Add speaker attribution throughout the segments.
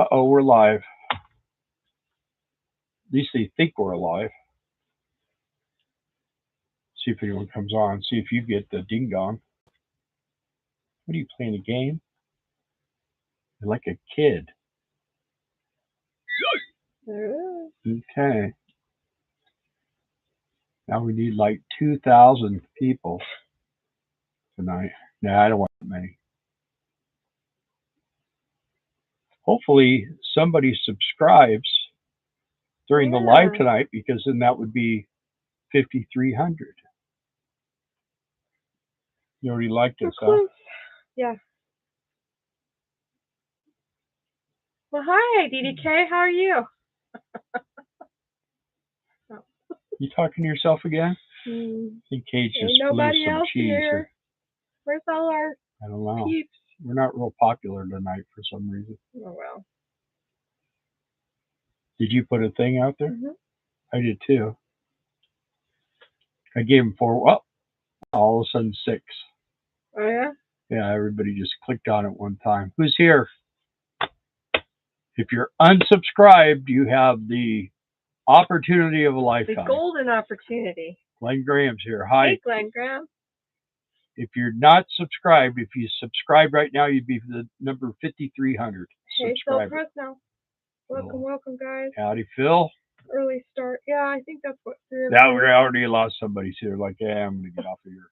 Speaker 1: Uh-oh, we're live. At least they think we're alive. See if anyone comes on. See if you get the ding dong. What are you playing, a game? You're like a kid. Okay. Now we need like 2,000 people tonight. Nah, I don't want that many. Hopefully somebody subscribes during the live tonight, because then that would be 5,300. You already liked this, huh?
Speaker 2: Yeah. Well, hi, DDK. How are you?
Speaker 1: You talking to yourself again? I think Kate just blew some cheese.
Speaker 2: Here. Where's all our
Speaker 1: I don't know.
Speaker 2: peeps?
Speaker 1: We're not real popular tonight for some reason.
Speaker 2: Oh, well.
Speaker 1: Did you put a thing out there?
Speaker 2: Mm-hmm.
Speaker 1: I did too. I gave them 4. Well, all of a sudden 6.
Speaker 2: Oh, yeah?
Speaker 1: Yeah, everybody just clicked on it one time. Who's here? If you're unsubscribed, you have the opportunity of a lifetime.
Speaker 2: The golden opportunity.
Speaker 1: Glenn Graham's here. Hi.
Speaker 2: Hey, Glenn Graham.
Speaker 1: If you're not subscribed, if you subscribe right now, you'd be the number 5,300.
Speaker 2: Hey, Phil Presnell. Welcome, guys.
Speaker 1: Howdy, Phil.
Speaker 2: Early start. Yeah, I think that's what.
Speaker 1: Now we already lost somebody here. Like, yeah, I'm going to get off of here.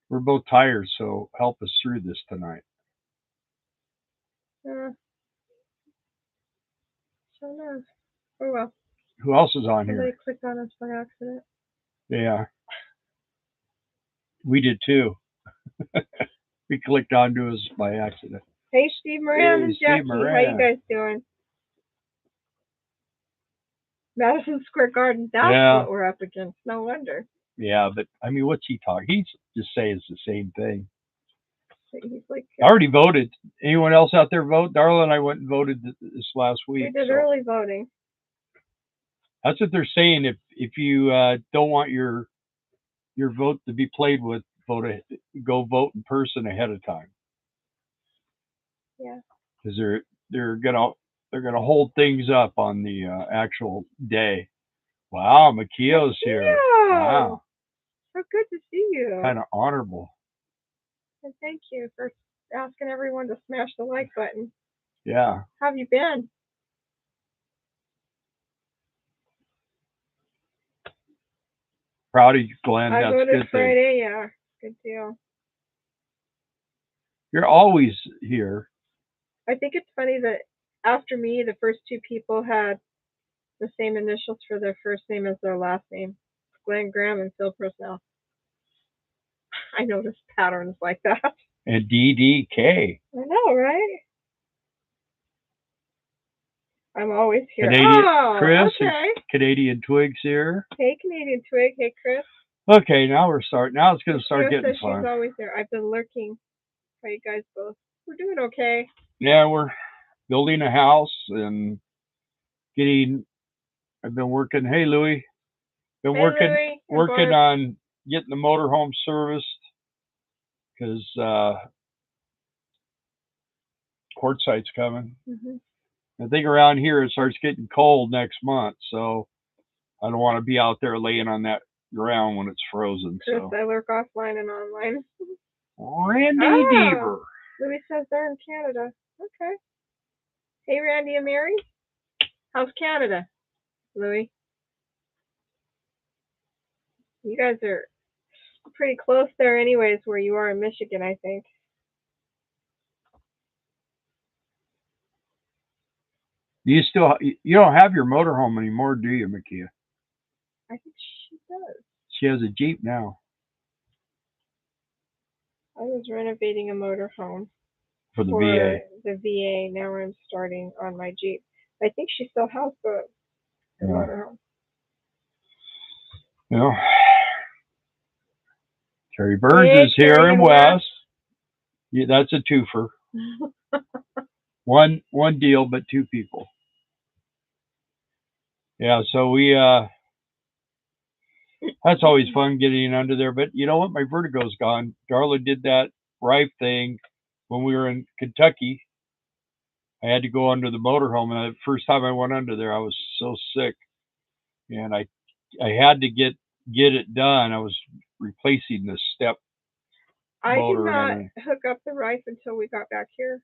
Speaker 1: We're both tired, so help us through this tonight.
Speaker 2: So no. Oh, well.
Speaker 1: Who else is on
Speaker 2: Somebody
Speaker 1: here?
Speaker 2: Somebody clicked on us by accident.
Speaker 1: Yeah. We did too. We clicked onto us by accident.
Speaker 2: Hey, Steve Moran and Jackie. How you guys doing? Madison Square Garden. That's what we're up against. No wonder.
Speaker 1: Yeah, but I mean, what's he talking? He's just saying the same thing.
Speaker 2: He's like,
Speaker 1: I already voted. Anyone else out there vote? Darla and I went and voted this last week.
Speaker 2: We did early voting.
Speaker 1: That's what they're saying. If you don't want your vote to be played with, go vote in person ahead of time.
Speaker 2: Yeah.
Speaker 1: Because they're gonna hold things up on the actual day. Wow, Makio's here. Wow.
Speaker 2: So good to see you.
Speaker 1: Kind of honorable.
Speaker 2: And thank you for asking everyone to smash the like button.
Speaker 1: Yeah.
Speaker 2: How have you been?
Speaker 1: Proud of you, Glenn.
Speaker 2: I
Speaker 1: That's
Speaker 2: voted
Speaker 1: good
Speaker 2: Friday. Yeah, good deal.
Speaker 1: You're always here.
Speaker 2: I think it's funny that after me, the first 2 people had the same initials for their first name as their last name. Glenn Graham and Phil Presnell. I noticed patterns like that.
Speaker 1: And DDK.
Speaker 2: I know, right? I'm always here.
Speaker 1: Chris,
Speaker 2: okay.
Speaker 1: Canadian Twigs here.
Speaker 2: Hey, Canadian Twig. Hey, Chris.
Speaker 1: Okay, now we're starting. Now it's going to start getting fun.
Speaker 2: She's always there. I've been lurking. How you guys both? We're doing okay.
Speaker 1: Yeah, we're building a house and I've been working. Hey, Louie. Working on getting the motorhome serviced, because Quartzsite's coming.
Speaker 2: Mm-hmm.
Speaker 1: I think around here it starts getting cold next month, so I don't want to be out there laying on that ground when it's frozen.
Speaker 2: Chris, I lurk offline and online.
Speaker 1: Randy Deaver.
Speaker 2: Louis says they're in Canada. Okay. Hey, Randy and Mary. How's Canada, Louis? You guys are pretty close there anyways, where you are in Michigan, I think.
Speaker 1: You don't have your motorhome anymore, do you, Makia?
Speaker 2: I think she does.
Speaker 1: She has a Jeep now.
Speaker 2: I was renovating a motorhome
Speaker 1: for the VA.
Speaker 2: The VA. Now I'm starting on my Jeep. I think she still has the motorhome.
Speaker 1: Yeah. Terry Burns is here in West. Yeah, that's a twofer. One deal, but 2 people. Yeah, so we that's always fun getting under there. But you know what? My vertigo's gone. Darla did that Rife thing when we were in Kentucky, I had to go under the motorhome, and the first time I went under there, I was so sick, and I had to get it done. I was replacing the step
Speaker 2: I did
Speaker 1: motor and
Speaker 2: not
Speaker 1: everything.
Speaker 2: hook up the Rife until we got back here.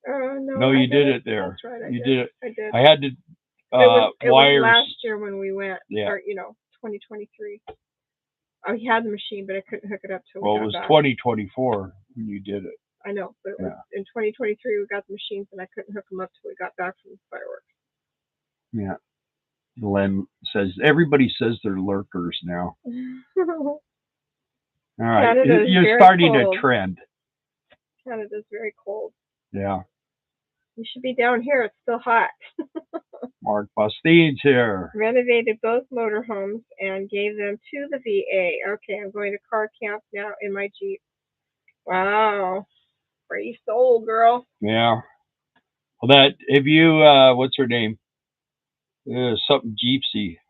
Speaker 2: No,
Speaker 1: No,
Speaker 2: I
Speaker 1: you did
Speaker 2: it.
Speaker 1: it there.
Speaker 2: That's right,
Speaker 1: You did it.
Speaker 2: I did.
Speaker 1: I had to
Speaker 2: it was
Speaker 1: wires.
Speaker 2: last year when we went,
Speaker 1: Yeah.
Speaker 2: or 2023. I had the machine, but I couldn't hook it up till we
Speaker 1: Well,
Speaker 2: got
Speaker 1: it was
Speaker 2: back.
Speaker 1: 2024 when you did it.
Speaker 2: I know, but it was in 2023 we got the machines, and I couldn't hook them up till we got back from the fireworks.
Speaker 1: Yeah. Len says everybody says they're lurkers now. All right,
Speaker 2: Canada's
Speaker 1: you're starting a trend.
Speaker 2: Canada's very cold.
Speaker 1: Yeah.
Speaker 2: You should be down here. It's still hot.
Speaker 1: Mark Bastine's here.
Speaker 2: Renovated both motorhomes and gave them to the VA. Okay, I'm going to car camp now in my Jeep. Wow. Brave soul, girl.
Speaker 1: Yeah. Well, that, have you, what's her name? Something Jeepsy.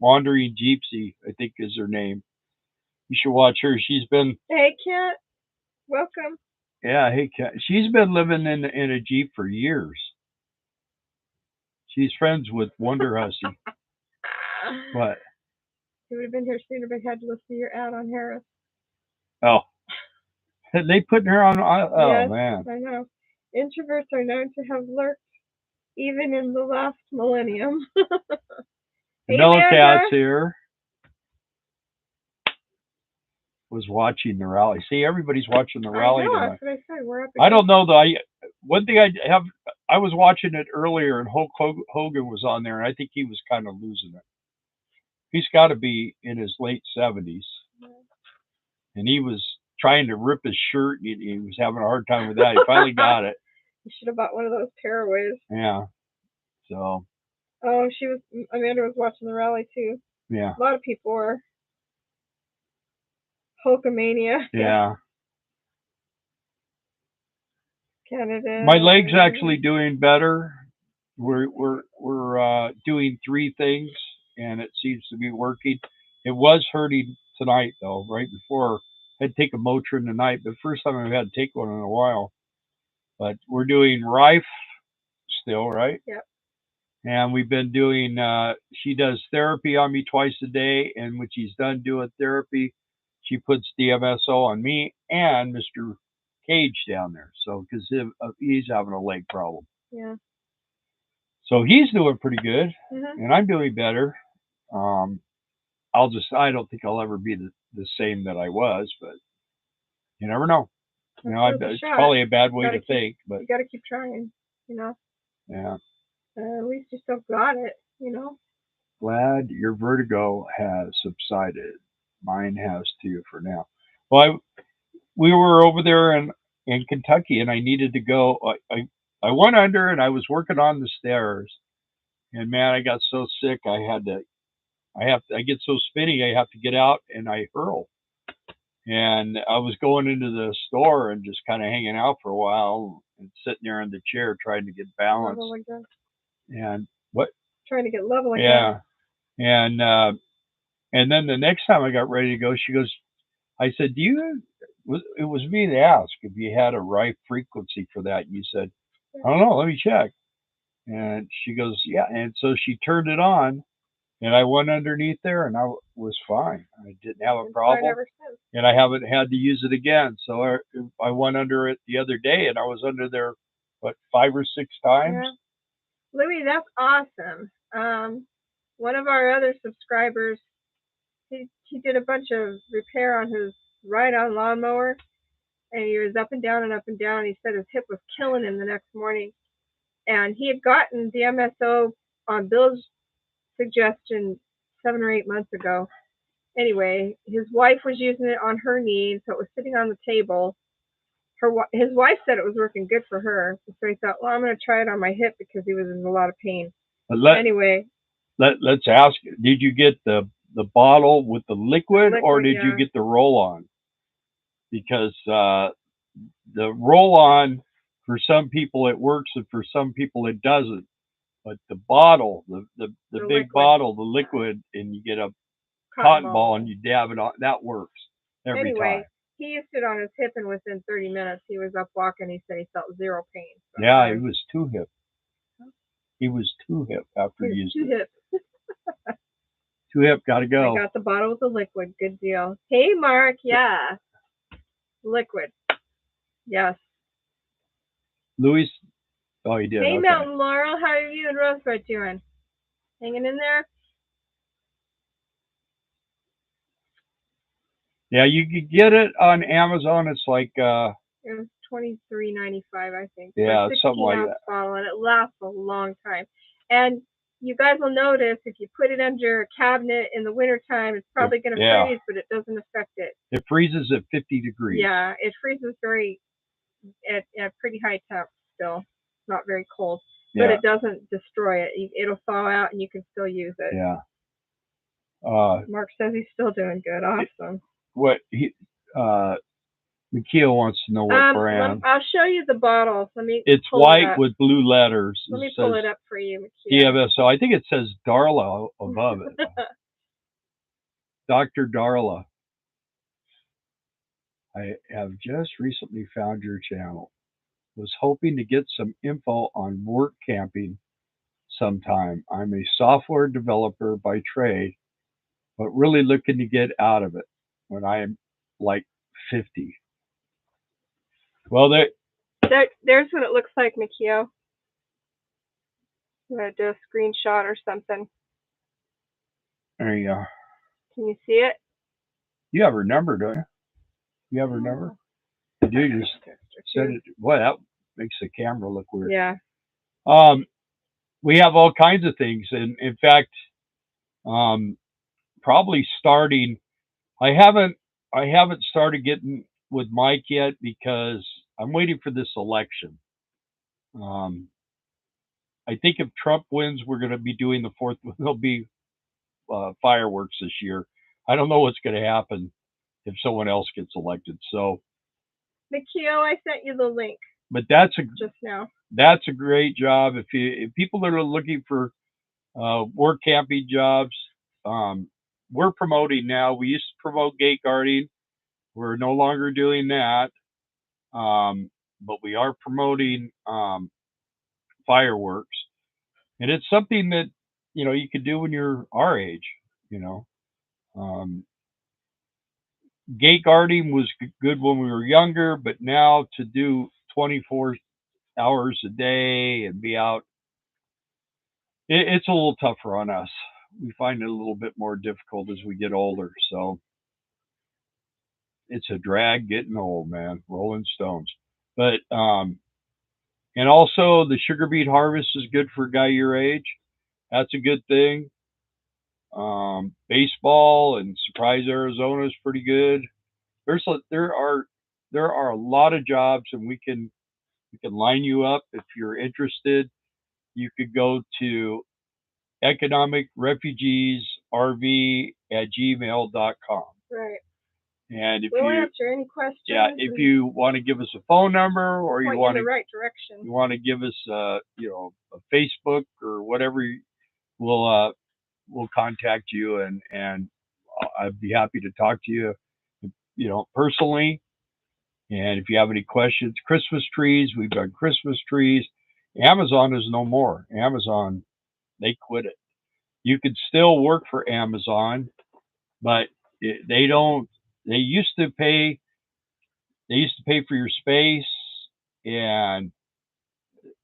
Speaker 1: Wandering Jeepsy, I think is her name. You should watch her. She's been.
Speaker 2: Hey, Kent. Welcome.
Speaker 1: Yeah, hey, Kent. She's been living in a Jeep for years. She's friends with Wonder Hussy. What?
Speaker 2: You would have been here sooner, but had to listen to your ad on Harris.
Speaker 1: Oh. They putting her on. Oh,
Speaker 2: yes,
Speaker 1: man.
Speaker 2: I know. Introverts are known to have lurked even in the last millennium. Hey,
Speaker 1: Cat's here. Was watching the rally. See, everybody's watching the rally tonight.
Speaker 2: That's what I said. We're up.
Speaker 1: I don't know though. One thing I was watching it earlier, and Hulk Hogan was on there, and I think he was kind of losing it. He's got to be in his late 70s, and he was trying to rip his shirt. And he was having a hard time with that. He finally got it.
Speaker 2: You should have bought one of those tearaways.
Speaker 1: Yeah. So.
Speaker 2: Oh, Amanda was watching the rally too.
Speaker 1: Yeah.
Speaker 2: A lot of people were. Hulkamania.
Speaker 1: Yeah.
Speaker 2: Canada.
Speaker 1: My leg's actually doing better. We're doing 3 things, and it seems to be working. It was hurting tonight though. Right before I had to take a Motrin tonight, but first time I've had to take one in a while. But we're doing Rife still, right?
Speaker 2: Yep.
Speaker 1: And we've been doing. She does therapy on me twice a day, and when she's done doing therapy, she puts DMSO on me and Mr. Cage down there. So because he's having a leg problem.
Speaker 2: Yeah.
Speaker 1: So he's doing pretty good,
Speaker 2: mm-hmm.
Speaker 1: and I'm doing better. I don't think I'll ever be the same that I was, but you never know. It's probably a bad way to think, but
Speaker 2: you got to keep trying,
Speaker 1: Yeah.
Speaker 2: At least you still got it,
Speaker 1: Glad your vertigo has subsided. Mine has too for now. Well, we were over there in Kentucky, and I needed to go. I went under, and I was working on the stairs, and man, I got so sick. I get so spinny. I have to get out, and I hurl. And I was going into the store and just kind of hanging out for a while and sitting there in the chair trying to get balance.
Speaker 2: Level again.
Speaker 1: And what?
Speaker 2: Trying to get level again.
Speaker 1: Yeah. And then the next time I got ready to go, she goes, I said, it was me that asked if you had a right frequency for that. And you said, I don't know, let me check. And she goes, yeah. And so she turned it on, and I went underneath there, and I was fine. I didn't have a problem, and I haven't had to use it again. So I went under it the other day, and I was under there, 5 or 6 times?
Speaker 2: Yeah. Louis, that's awesome. One of our other subscribers, he did a bunch of repair on his ride-on lawnmower, and he was up and down and up and down. He said his hip was killing him the next morning, and he had gotten the MSO on Bill's suggestion 7 or 8 months ago. Anyway, his wife was using it on her knee, so it was sitting on the table. His wife said it was working good for her, so he thought, well, I'm going to try it on my hip because he was in a lot of pain. Anyway,
Speaker 1: let's ask, did you get the bottle with the liquid or did you get the roll-on? Because the roll-on, for some people it works and for some people it doesn't. But the bottle, the big liquid. Bottle, the liquid, and you get a cotton ball and you dab it on, that works every time.
Speaker 2: he used it on his hip, and within 30 minutes he was up walking. He said he felt zero pain. So
Speaker 1: Yeah, he was too hip. He was too hip after
Speaker 2: he was
Speaker 1: using
Speaker 2: too
Speaker 1: it.
Speaker 2: hip.
Speaker 1: Too hip, gotta
Speaker 2: I
Speaker 1: go.
Speaker 2: got the bottle with the liquid. Good deal. Hey, Mark. Yeah, liquid. Yes.
Speaker 1: Louis, oh, he did.
Speaker 2: Hey,
Speaker 1: Okay.
Speaker 2: Mountain Laurel. How are you and Rosebud doing? Hanging in there?
Speaker 1: Yeah, you could get it on Amazon. It's like,
Speaker 2: It was $23.95, I think, for
Speaker 1: yeah,
Speaker 2: a
Speaker 1: something like
Speaker 2: 16-ounce
Speaker 1: that.
Speaker 2: bottle, and it lasts a long time. And you guys will notice if you put it under a cabinet in the wintertime, it's probably going to
Speaker 1: Yeah,
Speaker 2: freeze, but it doesn't affect it.
Speaker 1: it freezes at 50 degrees.
Speaker 2: Yeah, it freezes very at pretty high temp still, not very cold, but
Speaker 1: Yeah,
Speaker 2: it doesn't destroy it. It'll thaw out, and you can still use it.
Speaker 1: yeah.
Speaker 2: Mark says he's still doing good. Awesome.
Speaker 1: What he, Mikhail wants to know what brand.
Speaker 2: I'll show you the bottles. Let me.
Speaker 1: It's
Speaker 2: pull
Speaker 1: white
Speaker 2: it up.
Speaker 1: with blue letters.
Speaker 2: Let me
Speaker 1: It
Speaker 2: pull
Speaker 1: says
Speaker 2: it up for you, Mikhail.
Speaker 1: DMSO. I think it says Darla above it. Dr. Darla. I have just recently found your channel. Was hoping to get some info on work camping sometime. I'm a software developer by trade, but really looking to get out of it when I am like 50. Well,
Speaker 2: There's what it looks like, Mikio. I'm gonna do a screenshot or something.
Speaker 1: there you go.
Speaker 2: Can you see it?
Speaker 1: You have her number, don't you? You have her number? You do. Just send it. Boy, that makes the camera look weird.
Speaker 2: Yeah.
Speaker 1: We have all kinds of things, and in fact, probably starting. I haven't started getting with Mike yet because I'm waiting for this election. I think if Trump wins, we're going to be doing the fourth. There'll be fireworks this year. I don't know what's going to happen if someone else gets elected. So,
Speaker 2: Mikio, I sent you the link.
Speaker 1: But that's
Speaker 2: just now.
Speaker 1: That's a great job. If people that are looking for work camping jobs, we're promoting now. We used to promote gate guarding. We're no longer doing that, but we are promoting fireworks, and it's something that you could do when you're our age. Gate guarding was good when we were younger, but now to do 24 hours a day and be out, it's a little tougher on us. We find it a little bit more difficult as we get older. So it's a drag getting old, man. Rolling Stones. But and also the sugar beet harvest is good for a guy your age. That's a good thing. Baseball and Surprise Arizona is pretty good. There are a lot of jobs, and we can line you up if you're interested. You could go to economicrefugeesrv@gmail.com.
Speaker 2: Right.
Speaker 1: And if
Speaker 2: we'll answer any questions.
Speaker 1: Yeah, if you want to give us a phone number, or you want
Speaker 2: in the right direction,
Speaker 1: you want to give us a Facebook or whatever, we'll contact you, and I'd be happy to talk to you, personally. And if you have any questions, Christmas trees, we've done Christmas trees. Amazon is no more. Amazon, they quit it. You could still work for Amazon, but they don't. They used to pay. They used to pay for your space, and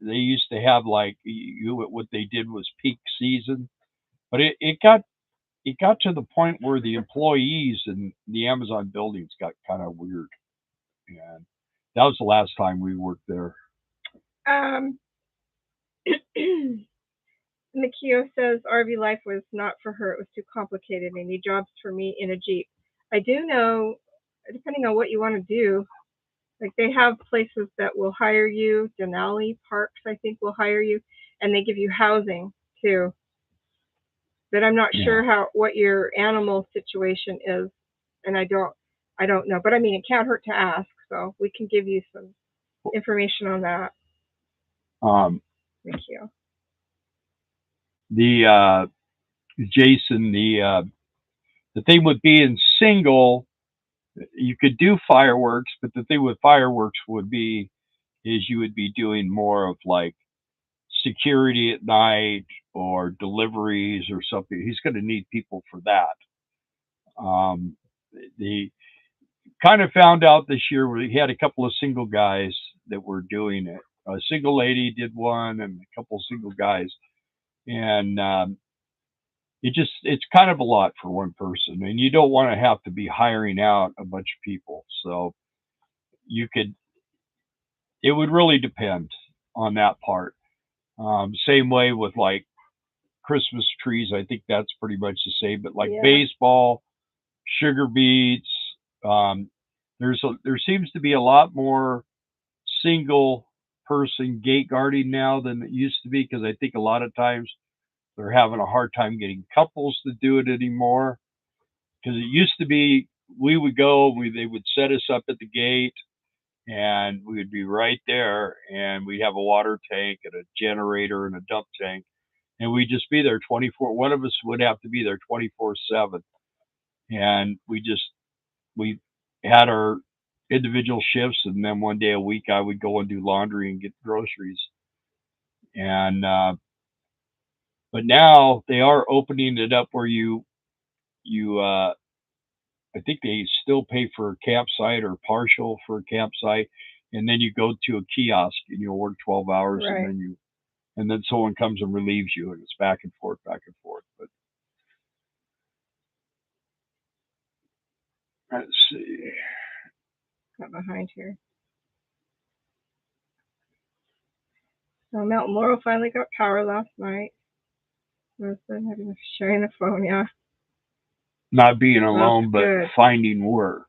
Speaker 1: they used to have like what they did was peak season, but it got to the point where the employees in the Amazon buildings got kind of weird, and that was the last time we worked there.
Speaker 2: Mikio says RV life was not for her. It was too complicated. I need jobs for me in a Jeep. I do know, depending on what you want to do, like they have places that will hire you. Denali Parks, I think, will hire you, and they give you housing too. But I'm not sure what your animal situation is, and I don't know. But I mean, it can't hurt to ask, so we can give you some information on that. Thank you.
Speaker 1: Jason, the thing with being single You could do fireworks, but the thing with fireworks would be is you would be doing more of like security at night or deliveries or something. He's going to need people for that. The kind of found out this year where he had a couple of single guys that were doing it. A single lady did one, and a couple of single guys, and it's kind of a lot for one person, and you don't want to have to be hiring out a bunch of people. So you could, it would really depend on that part. Same way with like Christmas trees. I think that's pretty much the same. But like
Speaker 2: Yeah.
Speaker 1: baseball, sugar beets, there seems to be a lot more single person gate guarding now than it used to be because I think a lot of times they're having a hard time getting couples to do it anymore. Because it used to be we would go, they would set us up at the gate, and we would be right there, and we'd have a water tank and a generator and a dump tank, and we'd just be there 24. One of us would have to be there 24/7, and we had our individual shifts, and then one day a week I would go and do laundry and get groceries, and but now they are opening it up where you I think they still pay for a campsite or partial for a campsite, and then you go to a kiosk and you work 12 hours, and
Speaker 2: Right.
Speaker 1: then someone comes and relieves you, and it's back and forth, back and forth. But let's see.
Speaker 2: Got behind here. So Mount Laurel finally got power last night. Listen, having sharing the phone, yeah.
Speaker 1: Not being
Speaker 2: Well,
Speaker 1: alone, but
Speaker 2: good.
Speaker 1: finding work.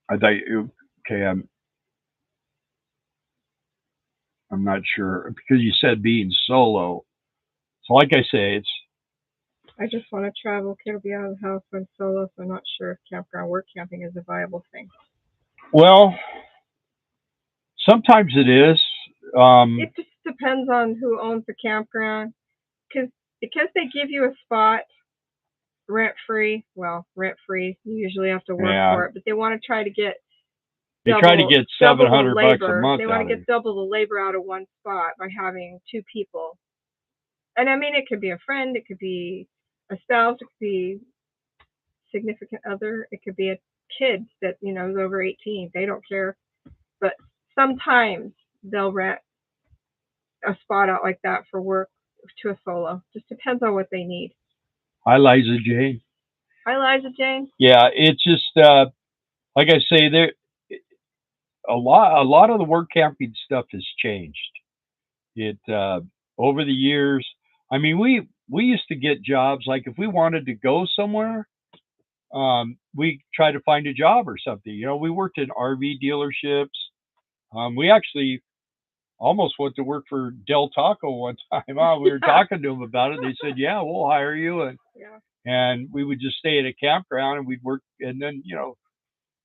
Speaker 1: I thought, okay, I'm not sure because you said being solo. So, like I say, it's
Speaker 2: I just want to travel. Kid will be out of the house when solo, so I'm not sure if campground work camping is a viable thing.
Speaker 1: well, sometimes it is.
Speaker 2: It just depends on who owns the campground, because they give you a spot rent free. Well, rent free. You usually have to work
Speaker 1: Yeah,
Speaker 2: for it, but they want to try to get
Speaker 1: they try to
Speaker 2: double
Speaker 1: get
Speaker 2: double the
Speaker 1: 700 bucks a
Speaker 2: labor.
Speaker 1: month
Speaker 2: They want
Speaker 1: out
Speaker 2: to
Speaker 1: of
Speaker 2: get
Speaker 1: you.
Speaker 2: double the labor out of one spot by having two people. And I mean, it could be a friend, it could be a spouse, it could be significant other, it could be a kid that is over 18. They don't care, but sometimes they'll rent a spot out like that for work to a solo. Just depends on what they need.
Speaker 1: Hi, Liza Jane.
Speaker 2: Hi, Liza Jane.
Speaker 1: Yeah, it's just like I say, there a lot of the work camping stuff has changed. It over the years. I mean, we used to get jobs like if we wanted to go somewhere, we try to find a job or something. We worked in RV dealerships. We actually almost went to work for Del Taco one time. We were
Speaker 2: Yeah.
Speaker 1: talking to them about it. They said, "Yeah, we'll hire you,"
Speaker 2: Yeah.
Speaker 1: and we would just stay at a campground and we'd work, and then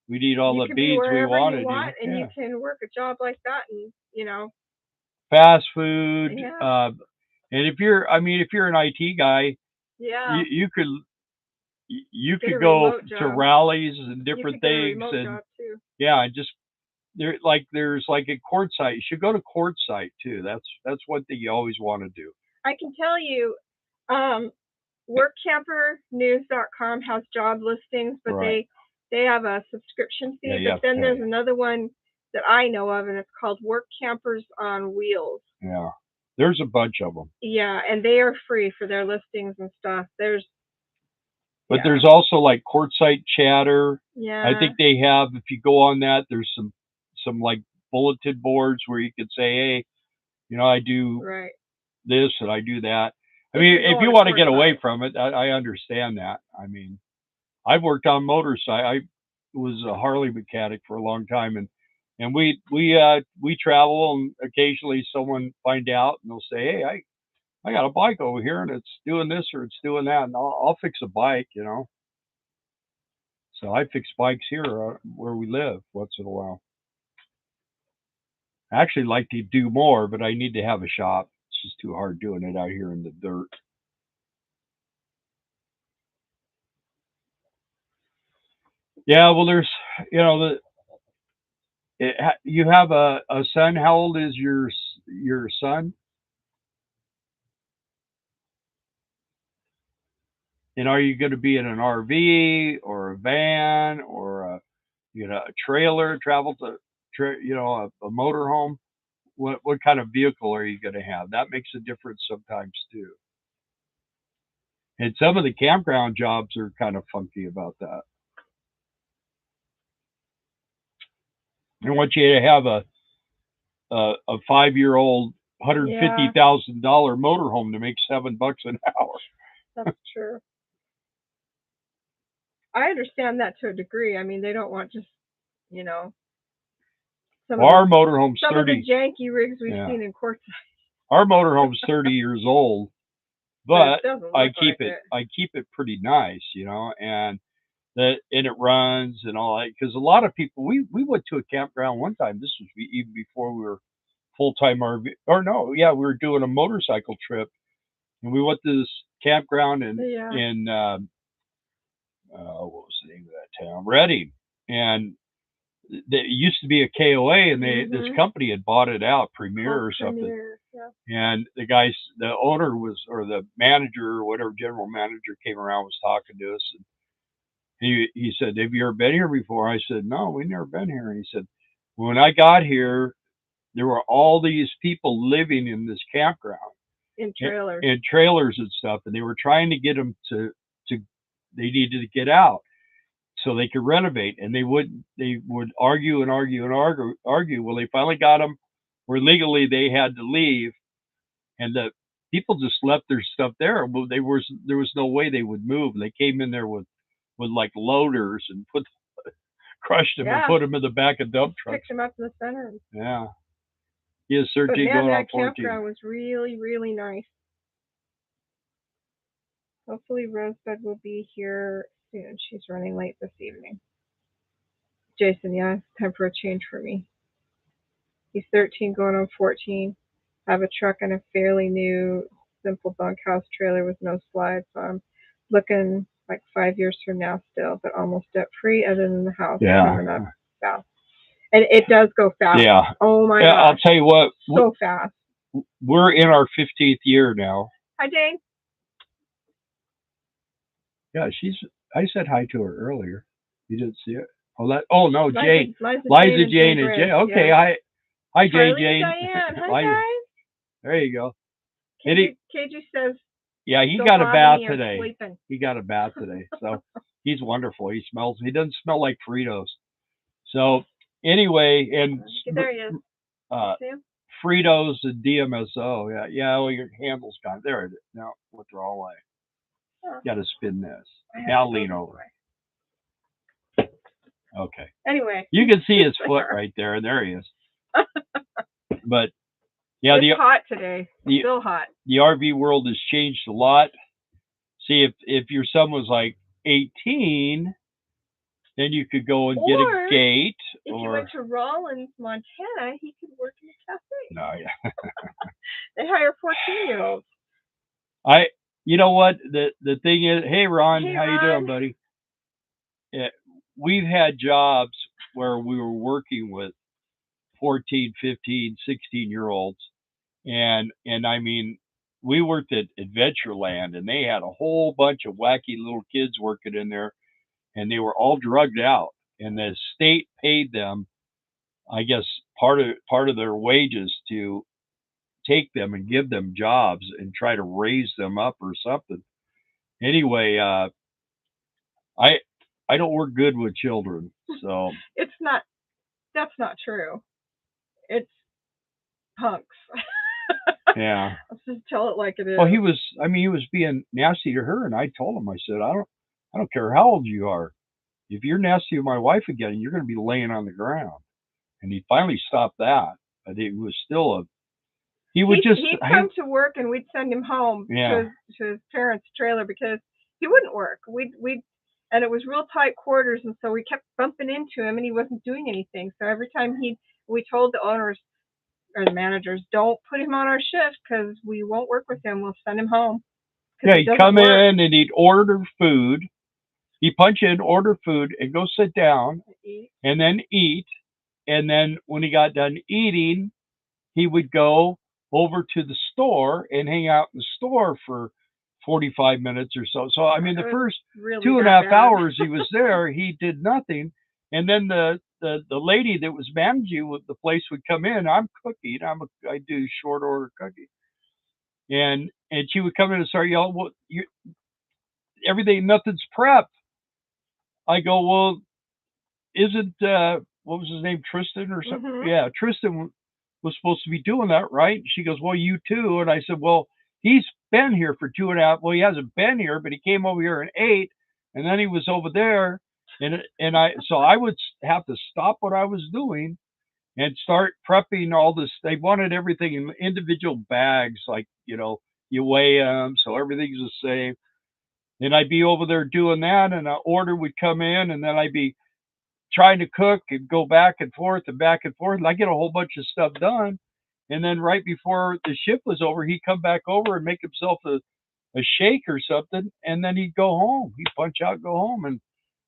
Speaker 1: we'd eat all
Speaker 2: You
Speaker 1: the
Speaker 2: can be
Speaker 1: beans we
Speaker 2: wherever you
Speaker 1: wanted.
Speaker 2: want and you
Speaker 1: Yeah,
Speaker 2: can work a job like that and
Speaker 1: fast food.
Speaker 2: yeah.
Speaker 1: And if you're an IT guy,
Speaker 2: Yeah.
Speaker 1: you
Speaker 2: Get a
Speaker 1: could go
Speaker 2: remote
Speaker 1: to
Speaker 2: job.
Speaker 1: rallies and
Speaker 2: You
Speaker 1: different
Speaker 2: could get a
Speaker 1: things,
Speaker 2: remote
Speaker 1: and
Speaker 2: job too.
Speaker 1: yeah, and just there's like a Quartzsite. You should go to Quartzsite too. That's one thing you always want to do.
Speaker 2: I can tell you, um, workcampernews.com has job listings, but
Speaker 1: Right.
Speaker 2: they have a subscription
Speaker 1: Yeah,
Speaker 2: fee.
Speaker 1: you
Speaker 2: But
Speaker 1: have to
Speaker 2: then
Speaker 1: pay.
Speaker 2: there's another one that I know of, and it's called Work Campers on Wheels.
Speaker 1: Yeah, there's a bunch of them.
Speaker 2: Yeah, and they are free for their listings and stuff.
Speaker 1: But
Speaker 2: Yeah,
Speaker 1: there's also like Quartzsite Chatter. I
Speaker 2: yeah,
Speaker 1: think they have. If you go on that, there's some like bulletin boards where you could say, hey, I do
Speaker 2: right.
Speaker 1: this and I do that. I
Speaker 2: If
Speaker 1: mean,
Speaker 2: you're
Speaker 1: if
Speaker 2: going
Speaker 1: you
Speaker 2: to
Speaker 1: want to get
Speaker 2: Quartzsite.
Speaker 1: away from it, I understand that. I mean, I've worked on motorcycle. I was a Harley mechanic for a long time, and we travel, and occasionally someone find out and they'll say, "Hey, I got a bike over here, and it's doing this or it's doing that," and I'll fix a bike. So I fix bikes here where we live once in a while. I actually like to do more, but I need to have a shop. It's just too hard doing it out here in the dirt. Yeah, well, there's, you know, you have a son. How old is your son? And are you going to be in an RV or a van or a trailer, travel to, a motorhome? What kind of vehicle are you going to have? That makes a difference sometimes too. And some of the campground jobs are kind of funky about that. They want you to have a 5 year old
Speaker 2: Yeah,
Speaker 1: $150,000 motorhome to make $7 an hour.
Speaker 2: that's true. I understand that to a degree. I mean, they don't want just, you know, some of
Speaker 1: Our
Speaker 2: the
Speaker 1: motorhome's
Speaker 2: some of the
Speaker 1: 30.
Speaker 2: janky rigs we've
Speaker 1: Yeah,
Speaker 2: seen in court,
Speaker 1: our motorhome's 30 years old,
Speaker 2: but it
Speaker 1: but
Speaker 2: doesn't
Speaker 1: I
Speaker 2: look
Speaker 1: keep
Speaker 2: like
Speaker 1: it
Speaker 2: it.
Speaker 1: I keep it pretty nice, and it runs and all that. Because a lot of people, we went to a campground one time. This was even before we were full time RV, or no, yeah, we were doing a motorcycle trip, and we went to this campground in
Speaker 2: Yeah.
Speaker 1: what was the name of that town? Reading, and it used to be a KOA, and this
Speaker 2: Mhm.
Speaker 1: company had bought it out, Premier
Speaker 2: Called
Speaker 1: or something.
Speaker 2: Premier. Yeah.
Speaker 1: And the owner was, or the manager or whatever, general manager came around, was talking to us, and he said, "Have you ever been here before?" I said, "No, we've never been here." And he said, "When I got here, there were all these people living in this campground
Speaker 2: In trailers.
Speaker 1: in trailers and stuff, and they were trying to get them to they needed to get out so they could renovate, and they would argue and argue and argue. Well, they finally got them where legally they had to leave, and the people just left their stuff there. Well, there was no way they would move. They came in there with like loaders and crushed them and
Speaker 2: Yeah.
Speaker 1: put them in the back of dump trucks.
Speaker 2: Picked them up in the center.
Speaker 1: Yeah, he is
Speaker 2: But
Speaker 1: 13
Speaker 2: man,
Speaker 1: going on
Speaker 2: that
Speaker 1: 14.
Speaker 2: campground was really, really nice. Hopefully Rosebud will be here soon. She's running late this evening. Jason, yeah, it's time for a change for me. He's 13 going on 14. I have a truck and a fairly new simple bunkhouse trailer with no slides, so I'm looking like 5 years from now still, but almost debt free other than the house coming up
Speaker 1: Yeah,
Speaker 2: fast. And it does go fast.
Speaker 1: yeah,
Speaker 2: Oh my
Speaker 1: yeah. I'll
Speaker 2: gosh.
Speaker 1: tell you what,
Speaker 2: So fast.
Speaker 1: we're in our 15th year now.
Speaker 2: Hi Jane.
Speaker 1: Yeah, she's. I said hi to her earlier. You didn't see it. Oh no,
Speaker 2: Liza,
Speaker 1: Jane,
Speaker 2: Liza Jane
Speaker 1: Liza,
Speaker 2: and Jane
Speaker 1: Jane, and Jane.
Speaker 2: Briggs,
Speaker 1: Okay,
Speaker 2: yeah.
Speaker 1: hi, Jane,
Speaker 2: Charlie and
Speaker 1: Jane,
Speaker 2: Diane. Hi
Speaker 1: Liza.
Speaker 2: guys.
Speaker 1: There you go.
Speaker 2: KJ says
Speaker 1: Yeah, he
Speaker 2: don't
Speaker 1: got a
Speaker 2: bother
Speaker 1: bath
Speaker 2: me, I'm
Speaker 1: today.
Speaker 2: sleeping.
Speaker 1: He got a bath today, so he's wonderful. He doesn't smell like Fritos. So anyway, and
Speaker 2: There he is.
Speaker 1: uh,
Speaker 2: See him?
Speaker 1: Fritos and DMSO. Yeah, yeah. Well, your handle's gone. There it is. Now withdraw away.
Speaker 2: Oh,
Speaker 1: Got to spin this.
Speaker 2: I have
Speaker 1: Now
Speaker 2: to go
Speaker 1: lean
Speaker 2: this
Speaker 1: over.
Speaker 2: way.
Speaker 1: Okay.
Speaker 2: Anyway.
Speaker 1: You can see his foot right there. There he is. But yeah,
Speaker 2: It's hot today. Still hot.
Speaker 1: The RV world has changed a lot. See, if your son was like 18, then you could go and get a gate.
Speaker 2: If you went to Rawlins, Montana, he could work in a cafe.
Speaker 1: No, yeah.
Speaker 2: They hire 14-year-olds.
Speaker 1: You know what? The thing is, hey Ron,
Speaker 2: Hey,
Speaker 1: how you doing, buddy? Yeah, we've had jobs where we were working with 14, 15, 16 year olds, and I mean, we worked at Adventureland, and they had a whole bunch of wacky little kids working in there, and they were all drugged out, and the state paid them, I guess, part of their wages to take them and give them jobs and try to raise them up or something. Anyway, I I don't work good with children, so
Speaker 2: It's not. That's not true. It's punks.
Speaker 1: yeah.
Speaker 2: Let's just tell it like it is.
Speaker 1: Well, he was being nasty to her, and I told him, I said, I don't care how old you are. If you're nasty to my wife again, you're going to be laying on the ground. And he finally stopped that, but it was still he would just
Speaker 2: he'd come to work, and we'd send him home
Speaker 1: yeah.
Speaker 2: to his parents' trailer because he wouldn't work. And it was real tight quarters, and so we kept bumping into him, and he wasn't doing anything. So every time we told the owners or the managers, don't put him on our shift because we won't work with him. We'll send him home.
Speaker 1: Yeah, he'd come in and he'd order food, He'd punch in, order food, and go sit down,
Speaker 2: Eat.
Speaker 1: and then eat. And then when he got done eating, he would go over to the store and hang out in the store for 45 minutes or so. So, I mean, the
Speaker 2: It was
Speaker 1: first
Speaker 2: really
Speaker 1: two and a
Speaker 2: that
Speaker 1: half
Speaker 2: bad.
Speaker 1: hours he was there, he did nothing. And then the lady that was managing with the place would come in. I'm cooking. I do short order cooking. And she would come in and start yelling, well, everything, nothing's prepped. I go, well, isn't what was his name, Tristan or something?
Speaker 2: Mhm.
Speaker 1: Yeah, Tristan was supposed to be doing that, right? She goes, well, you too. And I said, well, he's been here for 2.5. Well, he hasn't been here, but he came over here and ate, and then he was over there, so I would have to stop what I was doing and start prepping all this. They wanted everything in individual bags, like you weigh them, so everything's the same. And I'd be over there doing that, and an order would come in, and then I'd be trying to cook and go back and forth and back and forth. And I get a whole bunch of stuff done. And then right before the shift was over, he'd come back over and make himself a shake or something. And then he'd go home. He'd punch out, go home. And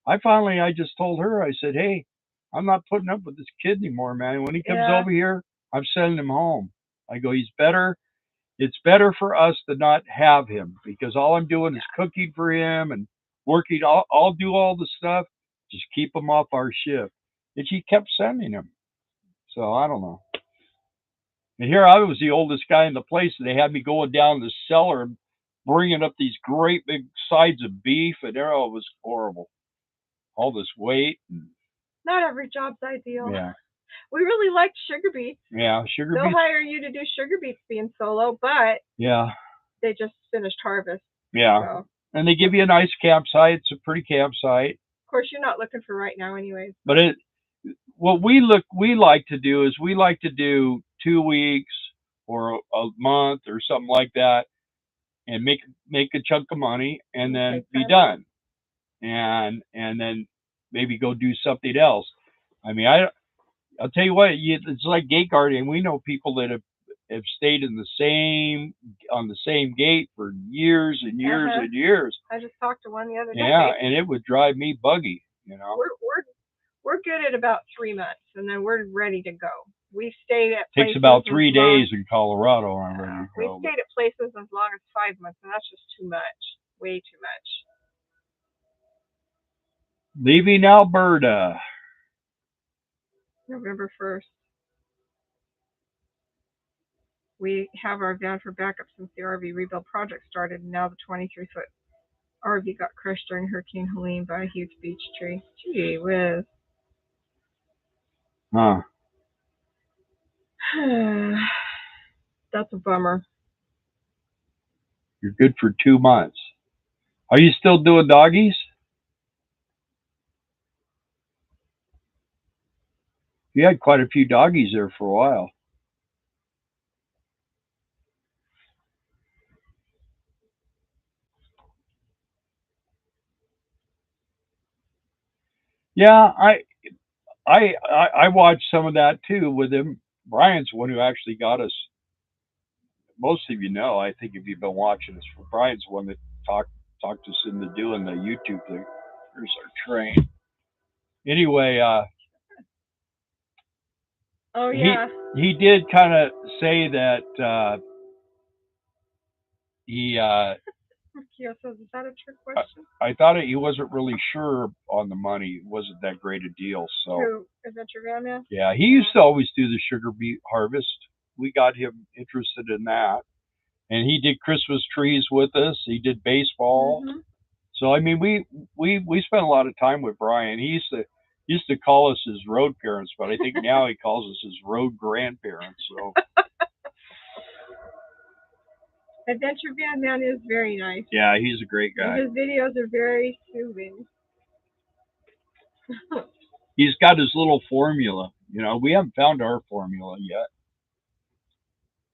Speaker 1: I just told her, I said, hey, I'm not putting up with this kid anymore, man. When he comes
Speaker 2: Yeah.
Speaker 1: over here, I'm sending him home. I go, he's better. It's better for us to not have him because all I'm doing is cooking for him and working. I'll do all the stuff. Just keep him off our shift. And she kept sending him. So I don't know. And here I was the oldest guy in the place, and they had me going down the cellar and bringing up these great big sides of beef, and it was horrible. All this weight.
Speaker 2: Not every job's ideal.
Speaker 1: Yeah.
Speaker 2: We really liked sugar beets.
Speaker 1: Yeah, sugar
Speaker 2: They'll
Speaker 1: beets.
Speaker 2: hire you to do sugar beets being solo, but
Speaker 1: Yeah.
Speaker 2: they just finished harvest.
Speaker 1: Yeah.
Speaker 2: So.
Speaker 1: And they give you a nice campsite. It's a pretty campsite.
Speaker 2: Of course, you're not looking for right now, anyways.
Speaker 1: But what we like to do is we like to do 2 weeks or a month or something like that, and make a chunk of money, and then be done, and then maybe go do something else. I mean, I'll tell you what, it's like gate guarding. We know people that have stayed on the same gate for years and years and years.
Speaker 2: I just talked to one the other day.
Speaker 1: Yeah, and it would drive me buggy.
Speaker 2: We're good at about 3 months, and then we're ready to go. We stayed at
Speaker 1: places. Takes about 3 days in Colorado. I'm ready to
Speaker 2: go. We stayed at places as long as 5 months, and that's just too much. Way too much.
Speaker 1: Leaving Alberta.
Speaker 2: November 1st. We have our van for backup since the RV rebuild project started, and now the 23-foot RV got crushed during Hurricane Helene by a huge beech tree. Gee whiz.
Speaker 1: Huh.
Speaker 2: That's a bummer.
Speaker 1: You're good for 2 months. Are you still doing doggies? You had quite a few doggies there for a while. Yeah, I watched some of that too with him. Brian's the one who actually got us. Most of you know, I think, if you've been watching this, Brian's the one that talked us into doing the YouTube thing. Here's our train. Anyway,
Speaker 2: oh yeah,
Speaker 1: he did kind of say that he.
Speaker 2: Kyo says, is that a trick question?
Speaker 1: I thought he wasn't really sure on the money. It wasn't that great a deal. So
Speaker 2: Who, Adventure Van Man?
Speaker 1: Yeah, he used to always do the sugar beet harvest. We got him interested in that, and he did Christmas trees with us. He did baseball. Mm-hmm. So I mean, we spent a lot of time with Brian. He used to call us his road parents, but I think now he calls us his road grandparents. So.
Speaker 2: Adventure Van Man is very nice.
Speaker 1: Yeah, he's a great guy.
Speaker 2: And his videos are very soothing.
Speaker 1: He's got his little formula. You know, we haven't found our formula yet,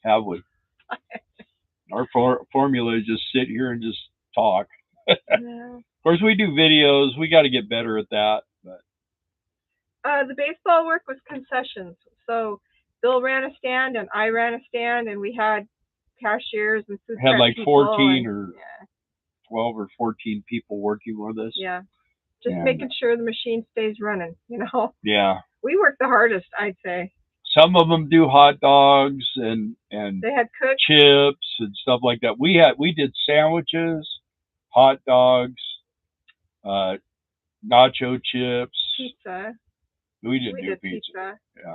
Speaker 1: have we? Our formula is just sit here and just talk. Yeah. Of course, we do videos. We got to get better at that. But
Speaker 2: the baseball work was concessions. So Bill ran a stand and I ran a stand, and we had cashiers and food
Speaker 1: had like 14
Speaker 2: and,
Speaker 1: or 12 or 14 people working with us.
Speaker 2: Yeah. Just making sure the machine stays running, you know.
Speaker 1: Yeah.
Speaker 2: We work the hardest, I'd say.
Speaker 1: Some of them do hot dogs and
Speaker 2: They had cooked
Speaker 1: chips and stuff like that. We did sandwiches, hot dogs, nacho chips.
Speaker 2: pizza.
Speaker 1: We didn't
Speaker 2: We
Speaker 1: do
Speaker 2: did
Speaker 1: pizza.
Speaker 2: pizza.
Speaker 1: Yeah.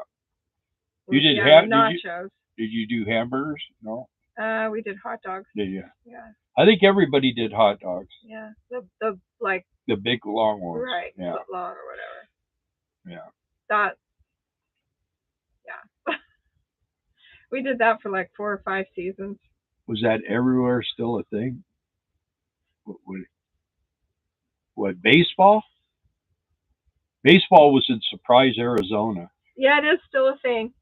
Speaker 1: You did
Speaker 2: nachos.
Speaker 1: Did you do hamburgers? No.
Speaker 2: We did hot dogs.
Speaker 1: Did you?
Speaker 2: Yeah.
Speaker 1: I think everybody did hot dogs.
Speaker 2: Yeah. The like
Speaker 1: the big long ones.
Speaker 2: Right.
Speaker 1: Yeah.
Speaker 2: Foot long or whatever.
Speaker 1: Yeah.
Speaker 2: That. Yeah. We did that for like 4 or 5 seasons.
Speaker 1: Was that everywhere still a thing? What baseball? Baseball was in Surprise, Arizona.
Speaker 2: Yeah, it is still a thing.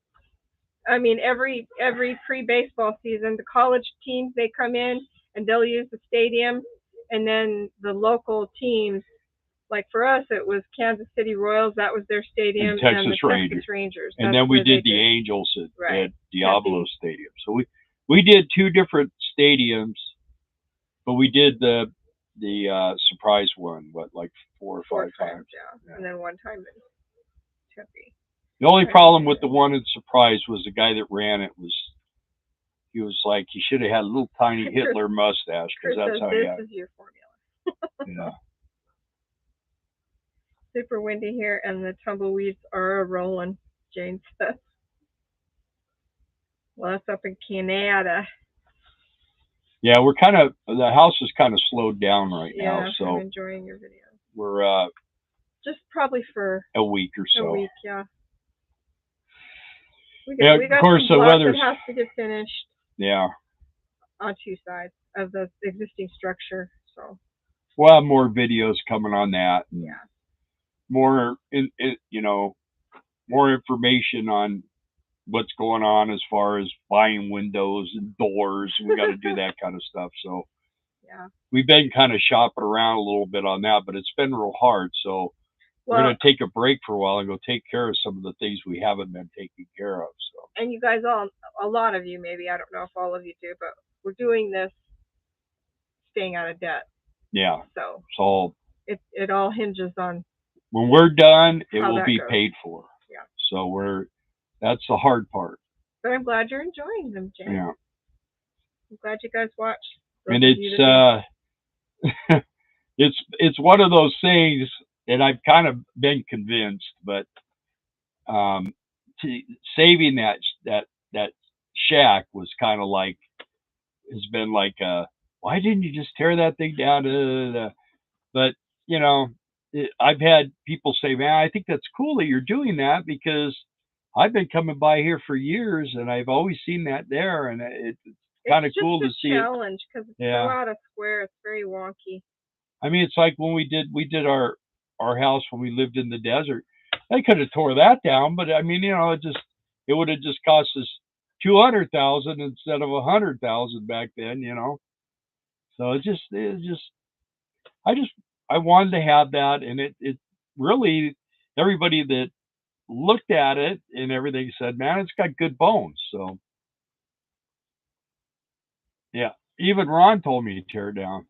Speaker 2: I mean, every pre-baseball season, the college teams, they come in and they'll use the stadium, and then the local teams, like for us, it was Kansas City Royals. That was their stadium,
Speaker 1: and Texas
Speaker 2: Rangers.
Speaker 1: And then we did the Angels at Diablo Stadium. So we did 2 different stadiums, but we did the Surprise one, like 4 or 5 times.
Speaker 2: Yeah, and then one time in Tempe.
Speaker 1: The only problem with the one in Surprise was the guy that ran it he was like, he should have had a little tiny Hitler mustache, because that's how he had.
Speaker 2: This is your formula.
Speaker 1: Yeah.
Speaker 2: Super windy here, and the tumbleweeds are a rolling, Jane says. Well, that's up in Canada.
Speaker 1: Yeah, the house is kind of slowed down right now, so
Speaker 2: I'm enjoying your videos.
Speaker 1: We're
Speaker 2: just probably for
Speaker 1: a week or so.
Speaker 2: A week, yeah. We
Speaker 1: got of course, the weather
Speaker 2: has to get finished.
Speaker 1: Yeah.
Speaker 2: On 2 sides of the existing structure, so
Speaker 1: we'll have more videos coming on that. And
Speaker 2: yeah.
Speaker 1: More more information on what's going on as far as buying windows and doors. We got to do that kind of stuff. So
Speaker 2: yeah,
Speaker 1: we've been kind of shopping around a little bit on that, but it's been real hard. So we're going to take a break for a while and go take care of some of the things we haven't been taking care of. So.
Speaker 2: And you guys a lot of you, maybe, I don't know if all of you do, but we're doing this staying out of debt.
Speaker 1: Yeah.
Speaker 2: So it all hinges on
Speaker 1: when we're done, it will be paid for.
Speaker 2: Yeah.
Speaker 1: So that's the hard part.
Speaker 2: But I'm glad you're enjoying them, Jen.
Speaker 1: Yeah.
Speaker 2: I'm glad you guys watch.
Speaker 1: And it's one of those things, and I've kind of been convinced, but saving that shack was kind of like, has been like, why didn't you just tear that thing down? But I've had people say, man, I think that's cool that you're doing that, because I've been coming by here for years and I've always seen that there, and it's kind of cool to see it.
Speaker 2: It's just a challenge, because it's so out of square. It's very wonky.
Speaker 1: I mean, it's like when we did our house when we lived in the desert. They could have tore that down, but I mean, it would have just cost us $200,000 instead of $100,000 back then, So I wanted to have that, and it really, everybody that looked at it and everything said, man, it's got good bones. So yeah, even Ron told me to tear it down.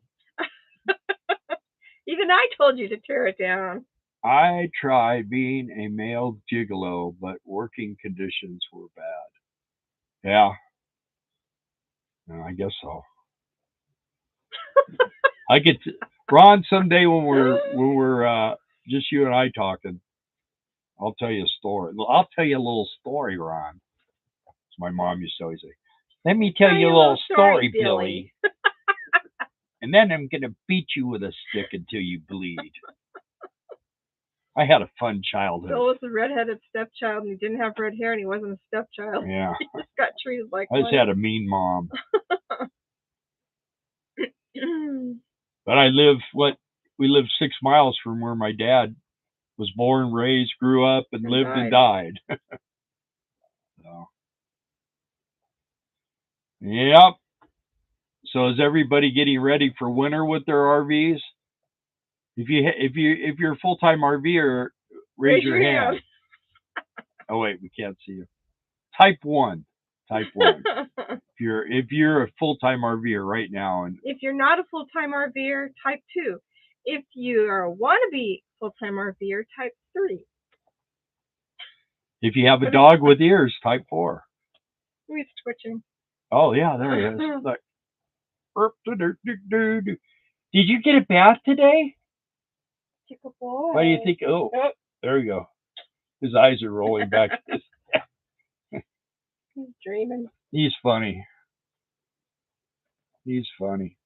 Speaker 2: Even I told you to tear it down.
Speaker 1: I tried being a male gigolo, but working conditions were bad. Yeah. I guess so. I get Ron, someday when we're just you and I talking, I'll tell you a story. I'll tell you a little story, Ron. As my mom used to always say, let me tell you a little story, Billy. And then I'm going to beat you with a stick until you bleed. I had a fun childhood.
Speaker 2: Bill was a redheaded stepchild, and he didn't have red hair, and he wasn't a stepchild.
Speaker 1: Yeah.
Speaker 2: He just got treated like
Speaker 1: I just had a mean mom. But we lived 6 miles from where my dad was born, raised, grew up, and lived and died. So. Yep. So is everybody getting ready for winter with their RVs? If you're a full-time RVer, raise your hand. Oh wait, we can't see you. Type 1. If you're a full-time RVer right now, and
Speaker 2: if you're not a full-time RVer, type 2. If you are a wannabe full-time RVer, type 3.
Speaker 1: If you have a dog with ears, type 4.
Speaker 2: He's twitching.
Speaker 1: Oh, yeah, there he is. Look. Did you get a bath today?
Speaker 2: Tickle boy.
Speaker 1: Why do you think? Oh, there you go. His eyes are rolling back.
Speaker 2: He's dreaming.
Speaker 1: He's funny. He's funny.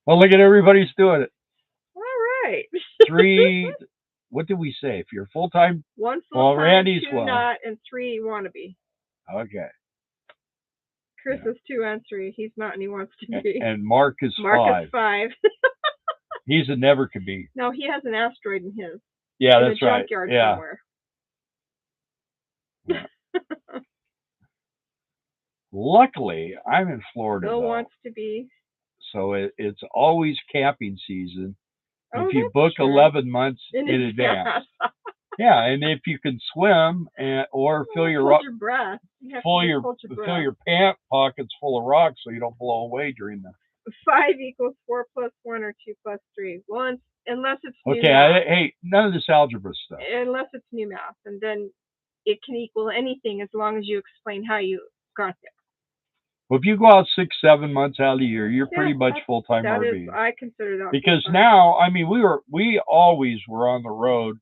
Speaker 1: Well, look at everybody's doing it.
Speaker 2: All right.
Speaker 1: 3. What did we say? If you're full time,
Speaker 2: 1 full-time,
Speaker 1: Randy's
Speaker 2: 2 not, and 3 wannabe.
Speaker 1: Okay.
Speaker 2: Chris is 2 and 3. He's not, and he wants to be.
Speaker 1: And Mark is 5.
Speaker 2: Mark is 5.
Speaker 1: He's a never could be.
Speaker 2: No, he has an asteroid in his.
Speaker 1: Yeah,
Speaker 2: in
Speaker 1: that's
Speaker 2: a
Speaker 1: right.
Speaker 2: junkyard
Speaker 1: Yeah.
Speaker 2: somewhere.
Speaker 1: Yeah. Luckily, I'm in Florida.
Speaker 2: Bill
Speaker 1: though,
Speaker 2: wants to be.
Speaker 1: So it's always camping season.
Speaker 2: Oh,
Speaker 1: if you
Speaker 2: that's
Speaker 1: book
Speaker 2: true.
Speaker 1: 11 months in advance. Yeah, and if you can swim or fill your
Speaker 2: breath.
Speaker 1: fill your pant pockets full of rocks so you don't blow away during them.
Speaker 2: 5 equals 4 plus 1 or 2 plus 3. Well, unless it's new
Speaker 1: okay.
Speaker 2: math.
Speaker 1: Hey, none of this algebra stuff.
Speaker 2: Unless it's new math, and then it can equal anything as long as you explain how you got there.
Speaker 1: Well, if you go out 6, 7 months out of the year, you're pretty much full time RV.
Speaker 2: I consider that
Speaker 1: because
Speaker 2: full-time.
Speaker 1: now, I mean, we always were on the road.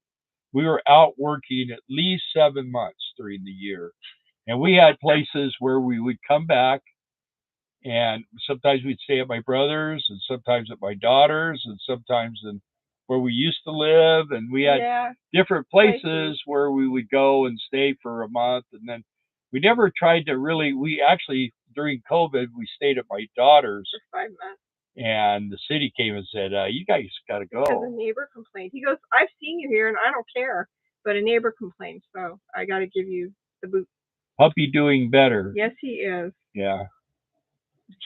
Speaker 1: We were out working at least 7 months during the year, and we had places where we would come back, and sometimes we'd stay at my brother's, and sometimes at my daughter's, and sometimes in where we used to live, and we had different places where we would go and stay for a month, and then we never tried to really. We actually during COVID we stayed at my daughter's
Speaker 2: for 5 months.
Speaker 1: And the city came and said, you guys got to go.
Speaker 2: Because a neighbor complained. He goes, I've seen you here and I don't care. But a neighbor complained, so I got to give you the boot.
Speaker 1: Puppy doing better.
Speaker 2: Yes, he is.
Speaker 1: Yeah.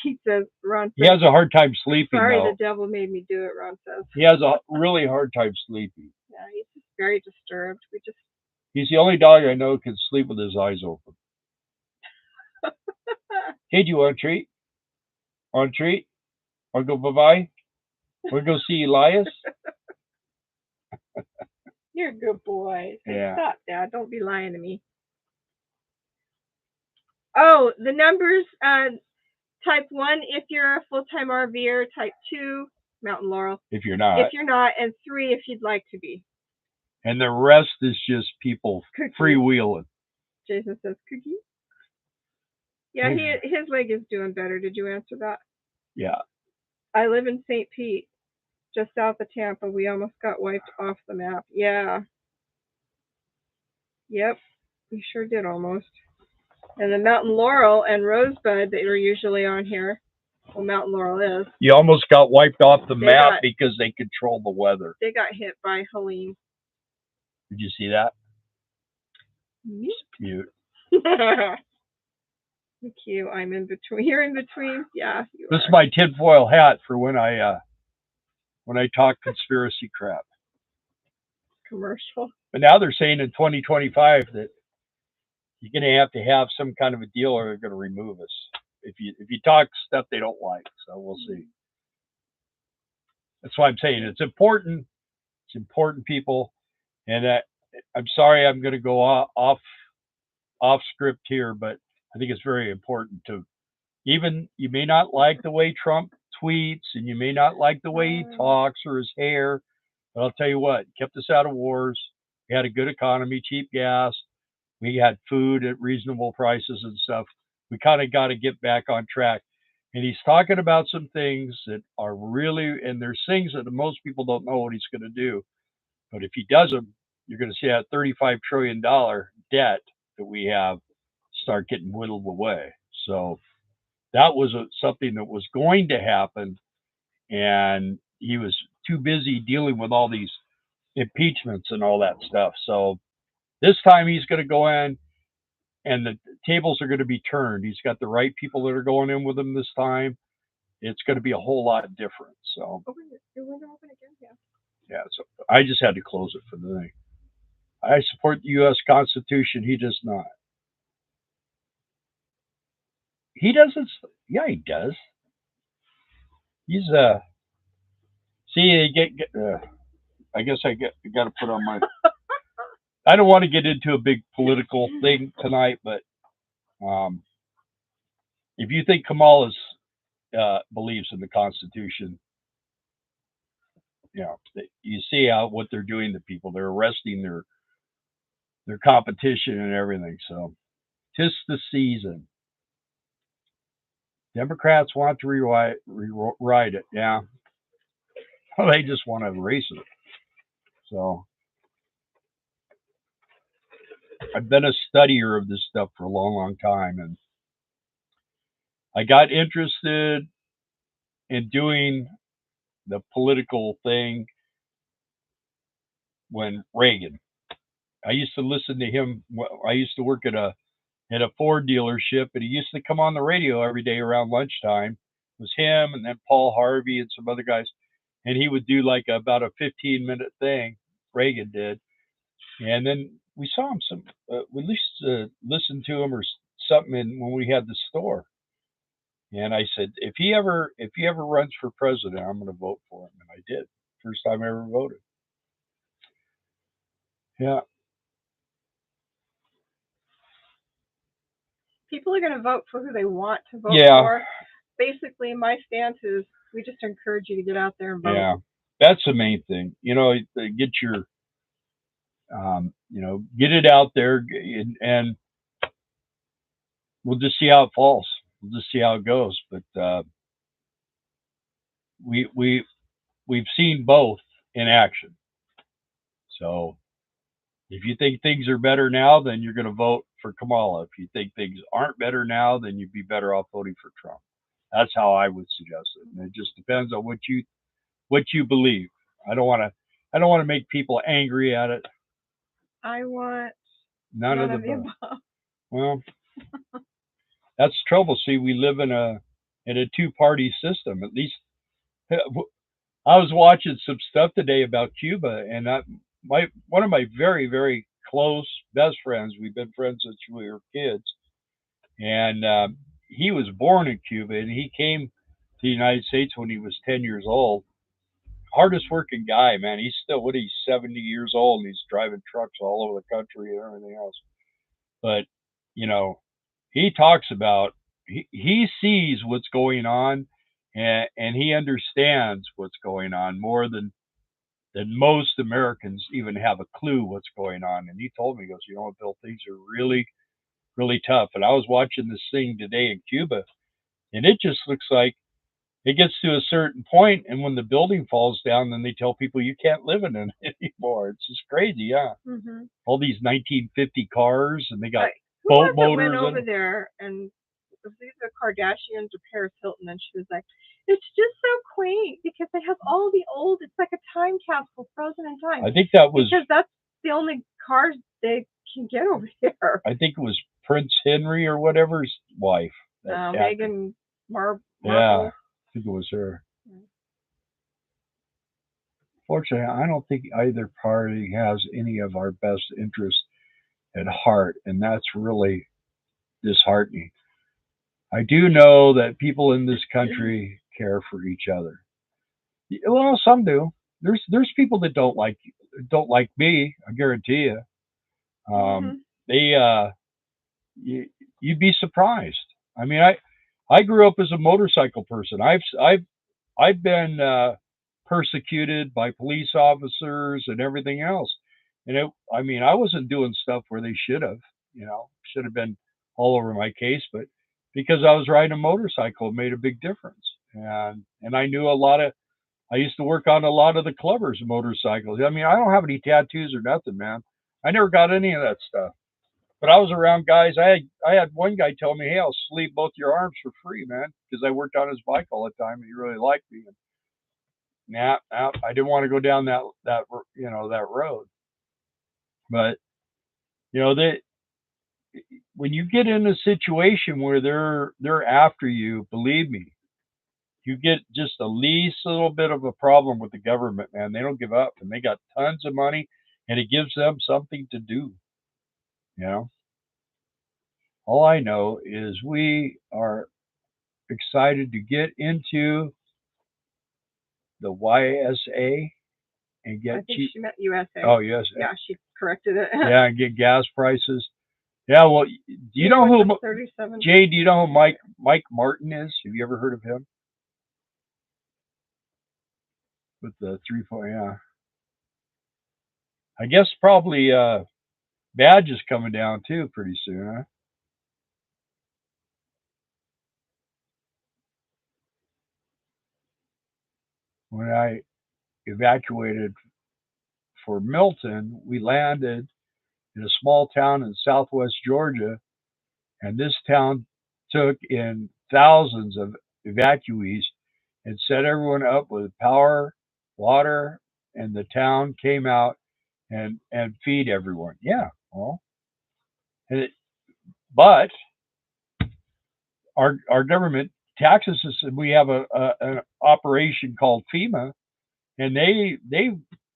Speaker 2: He says, Ron says,
Speaker 1: he has a hard time sleeping,
Speaker 2: sorry,
Speaker 1: though.
Speaker 2: the devil made me do it, Ron says.
Speaker 1: He has a really hard time sleeping.
Speaker 2: Yeah, he's just very disturbed.
Speaker 1: He's the only dog I know can sleep with his eyes open. Hey, do you want a treat? Want a treat? Want to go bye-bye? Want to go see Elias?
Speaker 2: You're a good boy.
Speaker 1: Yeah.
Speaker 2: Stop, Dad. Don't be lying to me. Oh, the numbers, type 1 if you're a full-time RVer, type 2, Mountain Laurel.
Speaker 1: If you're not.
Speaker 2: If you're not, and 3 if you'd like to be.
Speaker 1: And the rest is just people freewheeling.
Speaker 2: Jason says cookie. Yeah, his leg is doing better. Did you answer that?
Speaker 1: Yeah.
Speaker 2: I live in St. Pete, just south of Tampa. We almost got wiped off the map. Yeah. Yep. We sure did almost. And the Mountain Laurel and Rosebud that are usually on here. Well, Mountain Laurel is.
Speaker 1: You almost got wiped off the map because they control the weather.
Speaker 2: They got hit by Helene.
Speaker 1: Did you see that?
Speaker 2: Mute.
Speaker 1: Mute.
Speaker 2: Thank you. I'm in between. You're in between. Yeah.
Speaker 1: This is my tinfoil hat for when I talk conspiracy crap.
Speaker 2: Commercial.
Speaker 1: But now they're saying in 2025 that you're going to have some kind of a deal, or they're going to remove us if you talk stuff they don't like. So we'll see. That's why I'm saying it's important. It's important, people. And I'm sorry I'm going to go off script here, but I think it's very important to, even you may not like the way Trump tweets and you may not like the way he talks or his hair, but I'll tell you what, kept us out of wars. We had a good economy, cheap gas. We had food at reasonable prices and stuff. We kind of got to get back on track. And he's talking about some things that are really, and there's things that most people don't know what he's going to do. But if he does them, you're going to see that $35 trillion debt that we have start getting whittled away. So that was something that was going to happen, and he was too busy dealing with all these impeachments and all that stuff. So this time he's going to go in, and the tables are going to be turned. He's got the right people that are going in with him this time. It's going to be a whole lot different. So yeah, so I just had to close it for the thing. I support the U.S. Constitution. He does not. He doesn't. Yeah, he does. He's See, I guess got to put on my. I don't want to get into a big political thing tonight, but um, if you think Kamala believes in the Constitution, you know, you see how what they're doing to people. They're arresting their competition and everything. So, tis the season. Democrats want to rewrite it. Yeah, well, they just want to erase it. So, I've been a studier of this stuff for a long, long time, and I got interested in doing the political thing when Reagan. I used to listen to him. I used to work at a Ford dealership, and he used to come on the radio every day around lunchtime. It was him, and then Paul Harvey and some other guys, and he would do like about a 15-minute thing. Reagan did, and then we saw him some. We at least listened to him or something when we had the store. And I said, if he ever runs for president, I'm going to vote for him, and I did. First time I ever voted. Yeah,
Speaker 2: People are going to vote for who they want to vote
Speaker 1: yeah,
Speaker 2: for. Basically, my stance is we just encourage you to get out there and vote.
Speaker 1: yeah. That's the main thing. Get your, get it out there, and we'll just see how it falls. We'll just see how it goes. But we we've seen both in action. So if you think things are better now, then you're going to vote for Kamala. If you think things aren't better now, then you'd be better off voting for Trump. That's how I would suggest it. And it just depends on what you believe. I don't want to I don't want to make people angry at it.
Speaker 2: I want
Speaker 1: None
Speaker 2: none
Speaker 1: of
Speaker 2: of
Speaker 1: the
Speaker 2: the
Speaker 1: above.
Speaker 2: above.
Speaker 1: Well, that's the trouble. See, we live in a two-party system. At least I was watching some stuff today about Cuba, and my one of my very very close best friends. We've been friends since we were kids, and he was born in Cuba, and he came to the United States when he was 10 years old. Hardest working guy, man. He's still what he's 70 years old, and he's driving trucks all over the country and everything else. But you know, he talks about he sees what's going on, and he understands what's going on more than most Americans even have a clue what's going on. And he told me, he goes, you know what, Bill, things are really, really tough. And I was watching this thing today in Cuba, and it just looks like it gets to a certain point, and when the building falls down, then they tell people you can't live in it anymore. It's just crazy, yeah.
Speaker 2: Mm-hmm.
Speaker 1: All these 1950 cars, and they got
Speaker 2: Right. Who
Speaker 1: boat
Speaker 2: was it went
Speaker 1: motors.
Speaker 2: over there and it was either Kardashians or Paris Hilton, and she was like, "It's just so quaint because they have all the old. It's like a time capsule frozen in time."
Speaker 1: I think that was.
Speaker 2: Because that's the only cars they can get over here.
Speaker 1: I think it was Prince Henry or whatever's wife.
Speaker 2: Meghan Markle.
Speaker 1: Yeah, I think it was her. Fortunately, I don't think either party has any of our best interests at heart, and that's really disheartening. I do know that people in this country care for each other. Well, some do. There's people that don't like me. I guarantee you.
Speaker 2: Mm-hmm.
Speaker 1: They you'd be surprised. I mean, I grew up as a motorcycle person. I've been persecuted by police officers and everything else. And I mean, I wasn't doing stuff where they should have been all over my case, but because I was riding a motorcycle, it made a big difference. And I knew I used to work on a lot of the clubbers' motorcycles. I mean, I don't have any tattoos or nothing, man. I never got any of that stuff. But I was around guys. I had one guy tell me, "Hey, I'll sleeve both your arms for free, man," because I worked on his bike all the time, and he really liked me. And nah, I didn't want to go down that road. But they when you get in a situation where they're after you, believe me, you get just the least little bit of a problem with the government, man. They don't give up, and they got tons of money, and it gives them something to do. You know, all I know is we are excited to get into the YSA and
Speaker 2: I
Speaker 1: get
Speaker 2: think
Speaker 1: cheap.
Speaker 2: she meant USA.
Speaker 1: Oh, yes.
Speaker 2: Yeah, she corrected it.
Speaker 1: Yeah, and get gas prices. Yeah, well, do you
Speaker 2: Yeah,
Speaker 1: know
Speaker 2: with
Speaker 1: who
Speaker 2: the 37.
Speaker 1: Jay? Do you know who Mike Martin is? Have you ever heard of him? With the 3 4, yeah. I guess probably Badge is coming down too pretty soon, huh? When I evacuated for Milton, we landed in a small town in southwest Georgia, and this town took in thousands of evacuees and set everyone up with power, water, and the town came out and feed everyone. Yeah, well, it, but our government taxes us, and we have an operation called FEMA, and they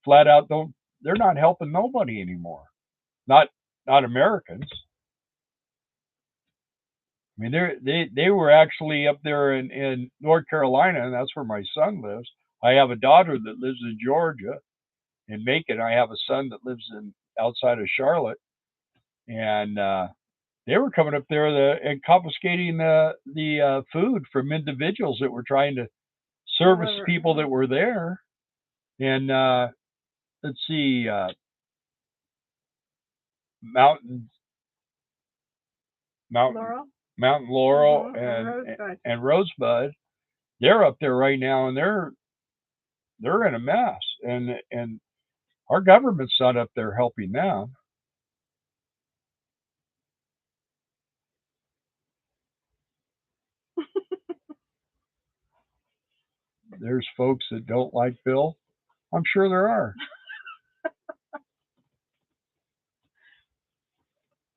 Speaker 1: flat out don't. They're not helping nobody anymore. Not not Americans. I mean, they were actually up there in North Carolina, and that's where my son lives. I have a daughter that lives in Georgia, in Macon. I have a son that lives in outside of Charlotte, and they were coming up there and confiscating the food from individuals that were trying to service people that were there. And let's see, Mountain Mountain
Speaker 2: Laurel?
Speaker 1: Mountain Laurel
Speaker 2: And Rosebud.
Speaker 1: and Rosebud. They're up there right now, and they're in a mess, and our government's not up there helping them. There's folks that don't like Bill. I'm sure there are.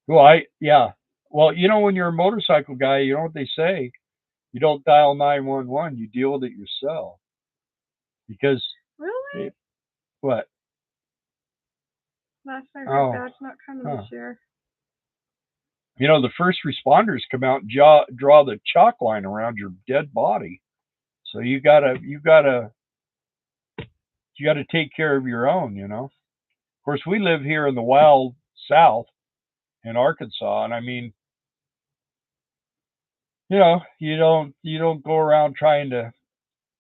Speaker 1: Well, yeah. Well, you know, when you're a motorcycle guy, you know what they say. You don't dial 911. You deal with it yourself. Because
Speaker 2: Really?
Speaker 1: What?
Speaker 2: Last I heard, Bad's not coming this year.
Speaker 1: You know, the first responders come out and draw the chalk line around your dead body. So you gotta take care of your own. You know. Of course, we live here in the wild South in Arkansas, and I mean, you don't go around trying to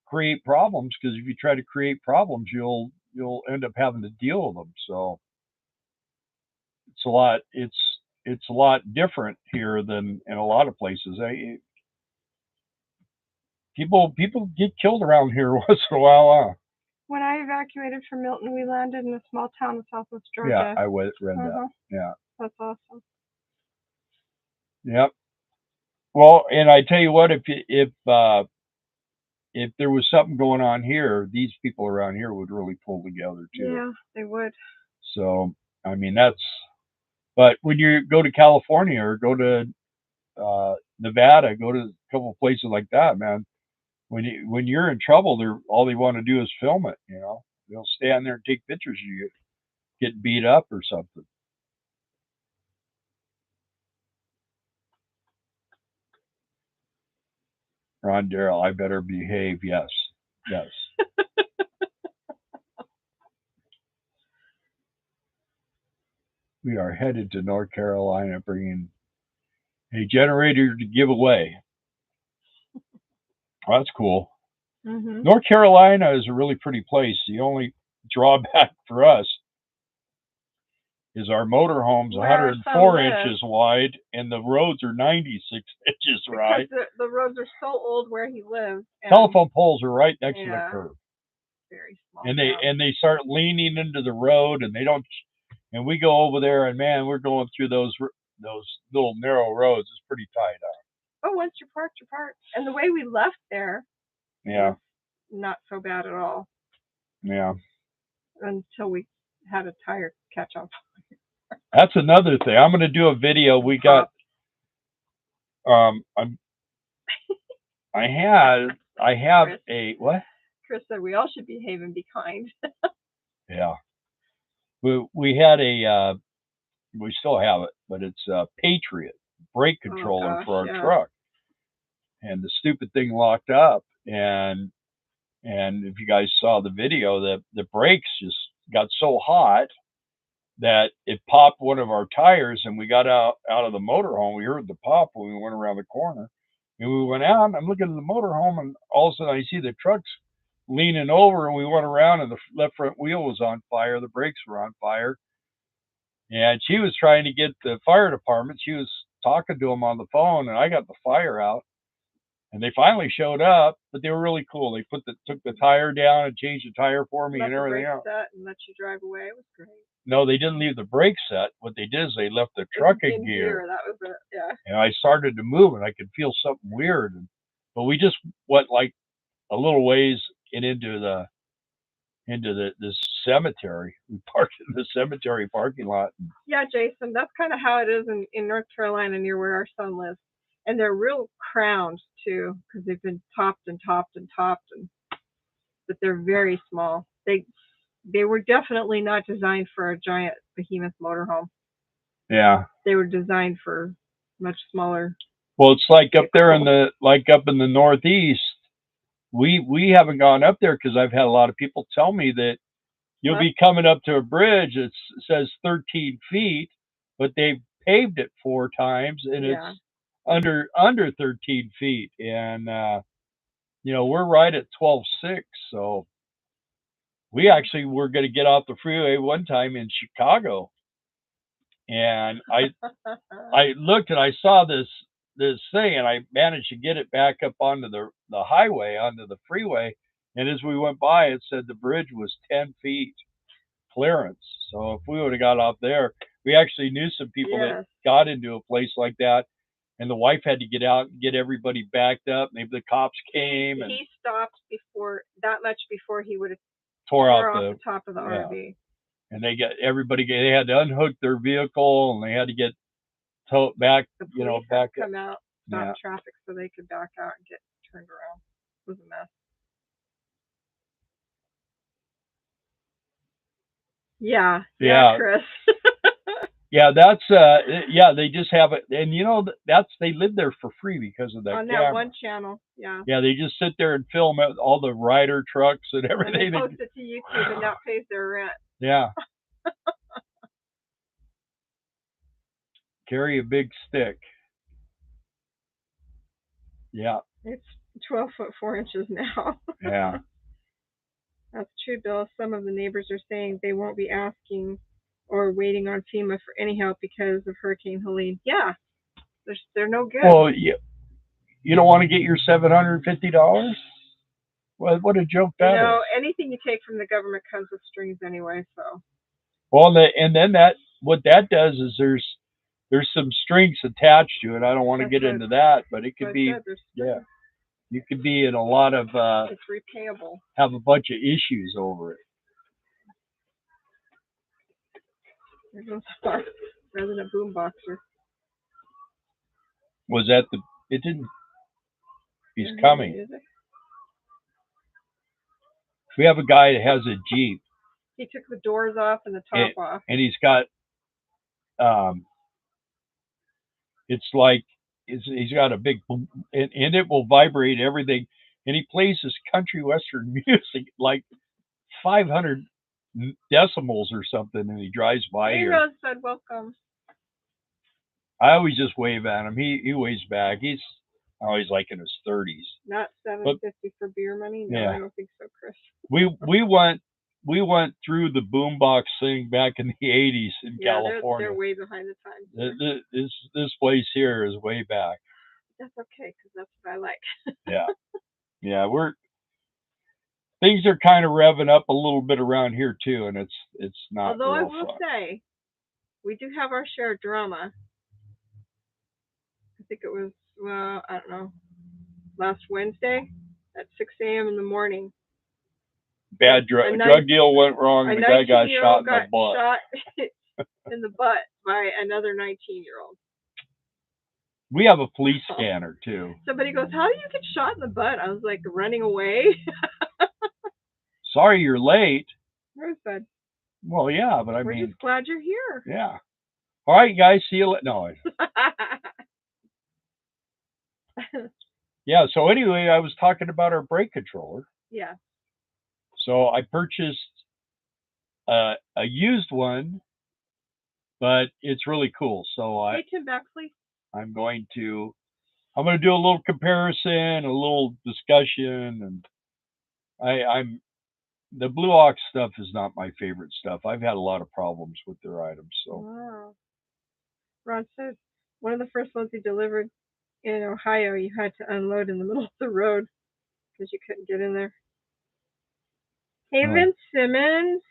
Speaker 1: create problems, because if you try to create problems, you'll end up having to deal with them. So it's a lot different here than in a lot of places. People get killed around here once in a while. Huh?
Speaker 2: When I evacuated from Milton, we landed in a small town in southwest Georgia.
Speaker 1: Yeah, I read that. Yeah,
Speaker 2: that's awesome.
Speaker 1: Yep. Well, and I tell you what, if there was something going on here, these people around here would really pull together too.
Speaker 2: Yeah, they would.
Speaker 1: So I mean, but when you go to California or go to Nevada, go to a couple of places like that, man. When you're in trouble, all they want to do is film it. You know, they'll stand there and take pictures of you getting beat up or something. Ron Darrell, I better behave. Yes, yes. We are headed to North Carolina, bringing a generator to give away. Well, that's cool.
Speaker 2: Mm-hmm.
Speaker 1: North Carolina is a really pretty place. The only drawback for us is our motorhome's 104 inches wide, and the roads are 96 inches wide.
Speaker 2: Because the roads are so old where he lives.
Speaker 1: Telephone poles are right next to the curb.
Speaker 2: Very small.
Speaker 1: And they start leaning into the road, and they don't. And we go over there, and man, we're going through those little narrow roads. It's pretty tight up.
Speaker 2: Oh, once you're parked, you're parked. And the way we left there,
Speaker 1: yeah,
Speaker 2: not so bad at all.
Speaker 1: Yeah.
Speaker 2: Until we had a tire catch on fire.
Speaker 1: That's another thing. I'm going to do a video. We got. I have
Speaker 2: Chris,
Speaker 1: a what?
Speaker 2: Chris said we all should behave and be kind.
Speaker 1: Yeah. We had a we still have it, but it's a Patriot brake controller for our truck, and the stupid thing locked up, and And if you guys saw the video, the brakes just got so hot that it popped one of our tires, and we got out of the motorhome. We heard the pop when we went around the corner, and we went out. And I'm looking at the motorhome, and all of a sudden I see the trucks leaning over, and we went around, and the left front wheel was on fire. The brakes were on fire, and she was trying to get the fire department. She was talking to them on the phone, and I got the fire out. And they finally showed up, but they were really cool. They took the tire down and changed the tire for me
Speaker 2: Left
Speaker 1: and
Speaker 2: the
Speaker 1: everything
Speaker 2: brake
Speaker 1: else.
Speaker 2: set and let you drive away. It was great.
Speaker 1: No, they didn't leave the brake set. What they did is they left the truck in gear.
Speaker 2: That was it. Yeah.
Speaker 1: And I started to move, and I could feel something weird. But we just went like a little ways into this cemetery. We parked in the cemetery parking lot.
Speaker 2: Yeah, Jason, that's kind of how it is in North Carolina near where our son lives. And they're real crowned too, because they've been topped and topped and topped, but they're very small. They were definitely not designed for a giant behemoth motorhome.
Speaker 1: Yeah.
Speaker 2: They were designed for much smaller.
Speaker 1: Well, it's like up there in the Northeast. We haven't gone up there because I've had a lot of people tell me that you'll be coming up to a bridge that says 13 feet, but they've paved it 4 times, and it's under 13 feet. And we're right at 12.6, so we actually were going to get off the freeway one time in Chicago, and I looked and I saw this thing, and I managed to get it back up onto the highway, onto the freeway. And as we went by, it said the bridge was 10 feet clearance. So if we would have got off there, we actually knew some people that got into a place like that, and the wife had to get out and get everybody backed up. Maybe the cops came.
Speaker 2: He stopped much before he would have
Speaker 1: tore off
Speaker 2: the top of the RV.
Speaker 1: And they had to unhook their vehicle, and they had to get towed back.
Speaker 2: The police had to come out, stop traffic so they could back out and get turned around. It was a mess. Yeah, Chris.
Speaker 1: Yeah, that's they just have it, and they live there for free because of that
Speaker 2: on
Speaker 1: camera.
Speaker 2: That one channel.
Speaker 1: Yeah, they just sit there and film all the rider trucks and everything.
Speaker 2: And they post it to YouTube, and that pays their rent.
Speaker 1: Yeah. Carry a big stick. Yeah.
Speaker 2: It's 12 foot 4 inches now.
Speaker 1: Yeah.
Speaker 2: That's true, Bill. Some of the neighbors are saying they won't be asking or waiting on FEMA for any help because of Hurricane Helene. Yeah, they're no good.
Speaker 1: Well, you don't want to get your $750? Well, what a joke that is.
Speaker 2: Anything you take from the government comes with strings anyway. So.
Speaker 1: Well, and then what that does is there's some strings attached to it. I don't want to get into that, but it could be you could be in a lot of
Speaker 2: it's repayable.
Speaker 1: Have a bunch of issues over it.
Speaker 2: There's no star resident boomboxer.
Speaker 1: Was that it didn't he's coming. We have a guy that has a Jeep.
Speaker 2: He took the doors off and the top off.
Speaker 1: And he's got it's like he's got a big boom, and it will vibrate everything, and he plays this country western music like 500 decibels or something, and he drives by here.
Speaker 2: He said welcome.
Speaker 1: I always just wave at him. He waves back. He's always like in his 30s.
Speaker 2: Not $7.50 for beer money. No, I don't think so, Chris.
Speaker 1: We went through the boombox thing back in the 80s in California.
Speaker 2: They're way behind the times.
Speaker 1: This place here is way back.
Speaker 2: That's okay, because that's what I like.
Speaker 1: Yeah, things are kind of revving up a little bit around here too, and it's not.
Speaker 2: Although I will say, we do have our share of drama. I think it was I don't know, last Wednesday at 6 a.m. in the morning.
Speaker 1: Bad drug deal went wrong, and the guy got shot in the butt.
Speaker 2: Shot in the butt by another 19-year-old.
Speaker 1: We have a police scanner too.
Speaker 2: Somebody goes, "How do you get shot in the butt?" I was like, running away.
Speaker 1: Sorry you're late.
Speaker 2: Rosebud.
Speaker 1: Well, yeah, but
Speaker 2: we're just glad you're here.
Speaker 1: Yeah. All right, guys. See you later. No. Yeah. So anyway, I was talking about our brake controller.
Speaker 2: Yeah.
Speaker 1: So I purchased a used one, but it's really cool. So
Speaker 2: Hey, Tim Baxley.
Speaker 1: I'm going to I'm going to do a little comparison, a little discussion, and I'm the Blue Ox stuff is not my favorite stuff. I've had a lot of problems with their items. So
Speaker 2: Wow. Ron said one of the first ones he delivered in Ohio, you had to unload in the middle of the road because you couldn't get in there. Hey, Vince Simmons.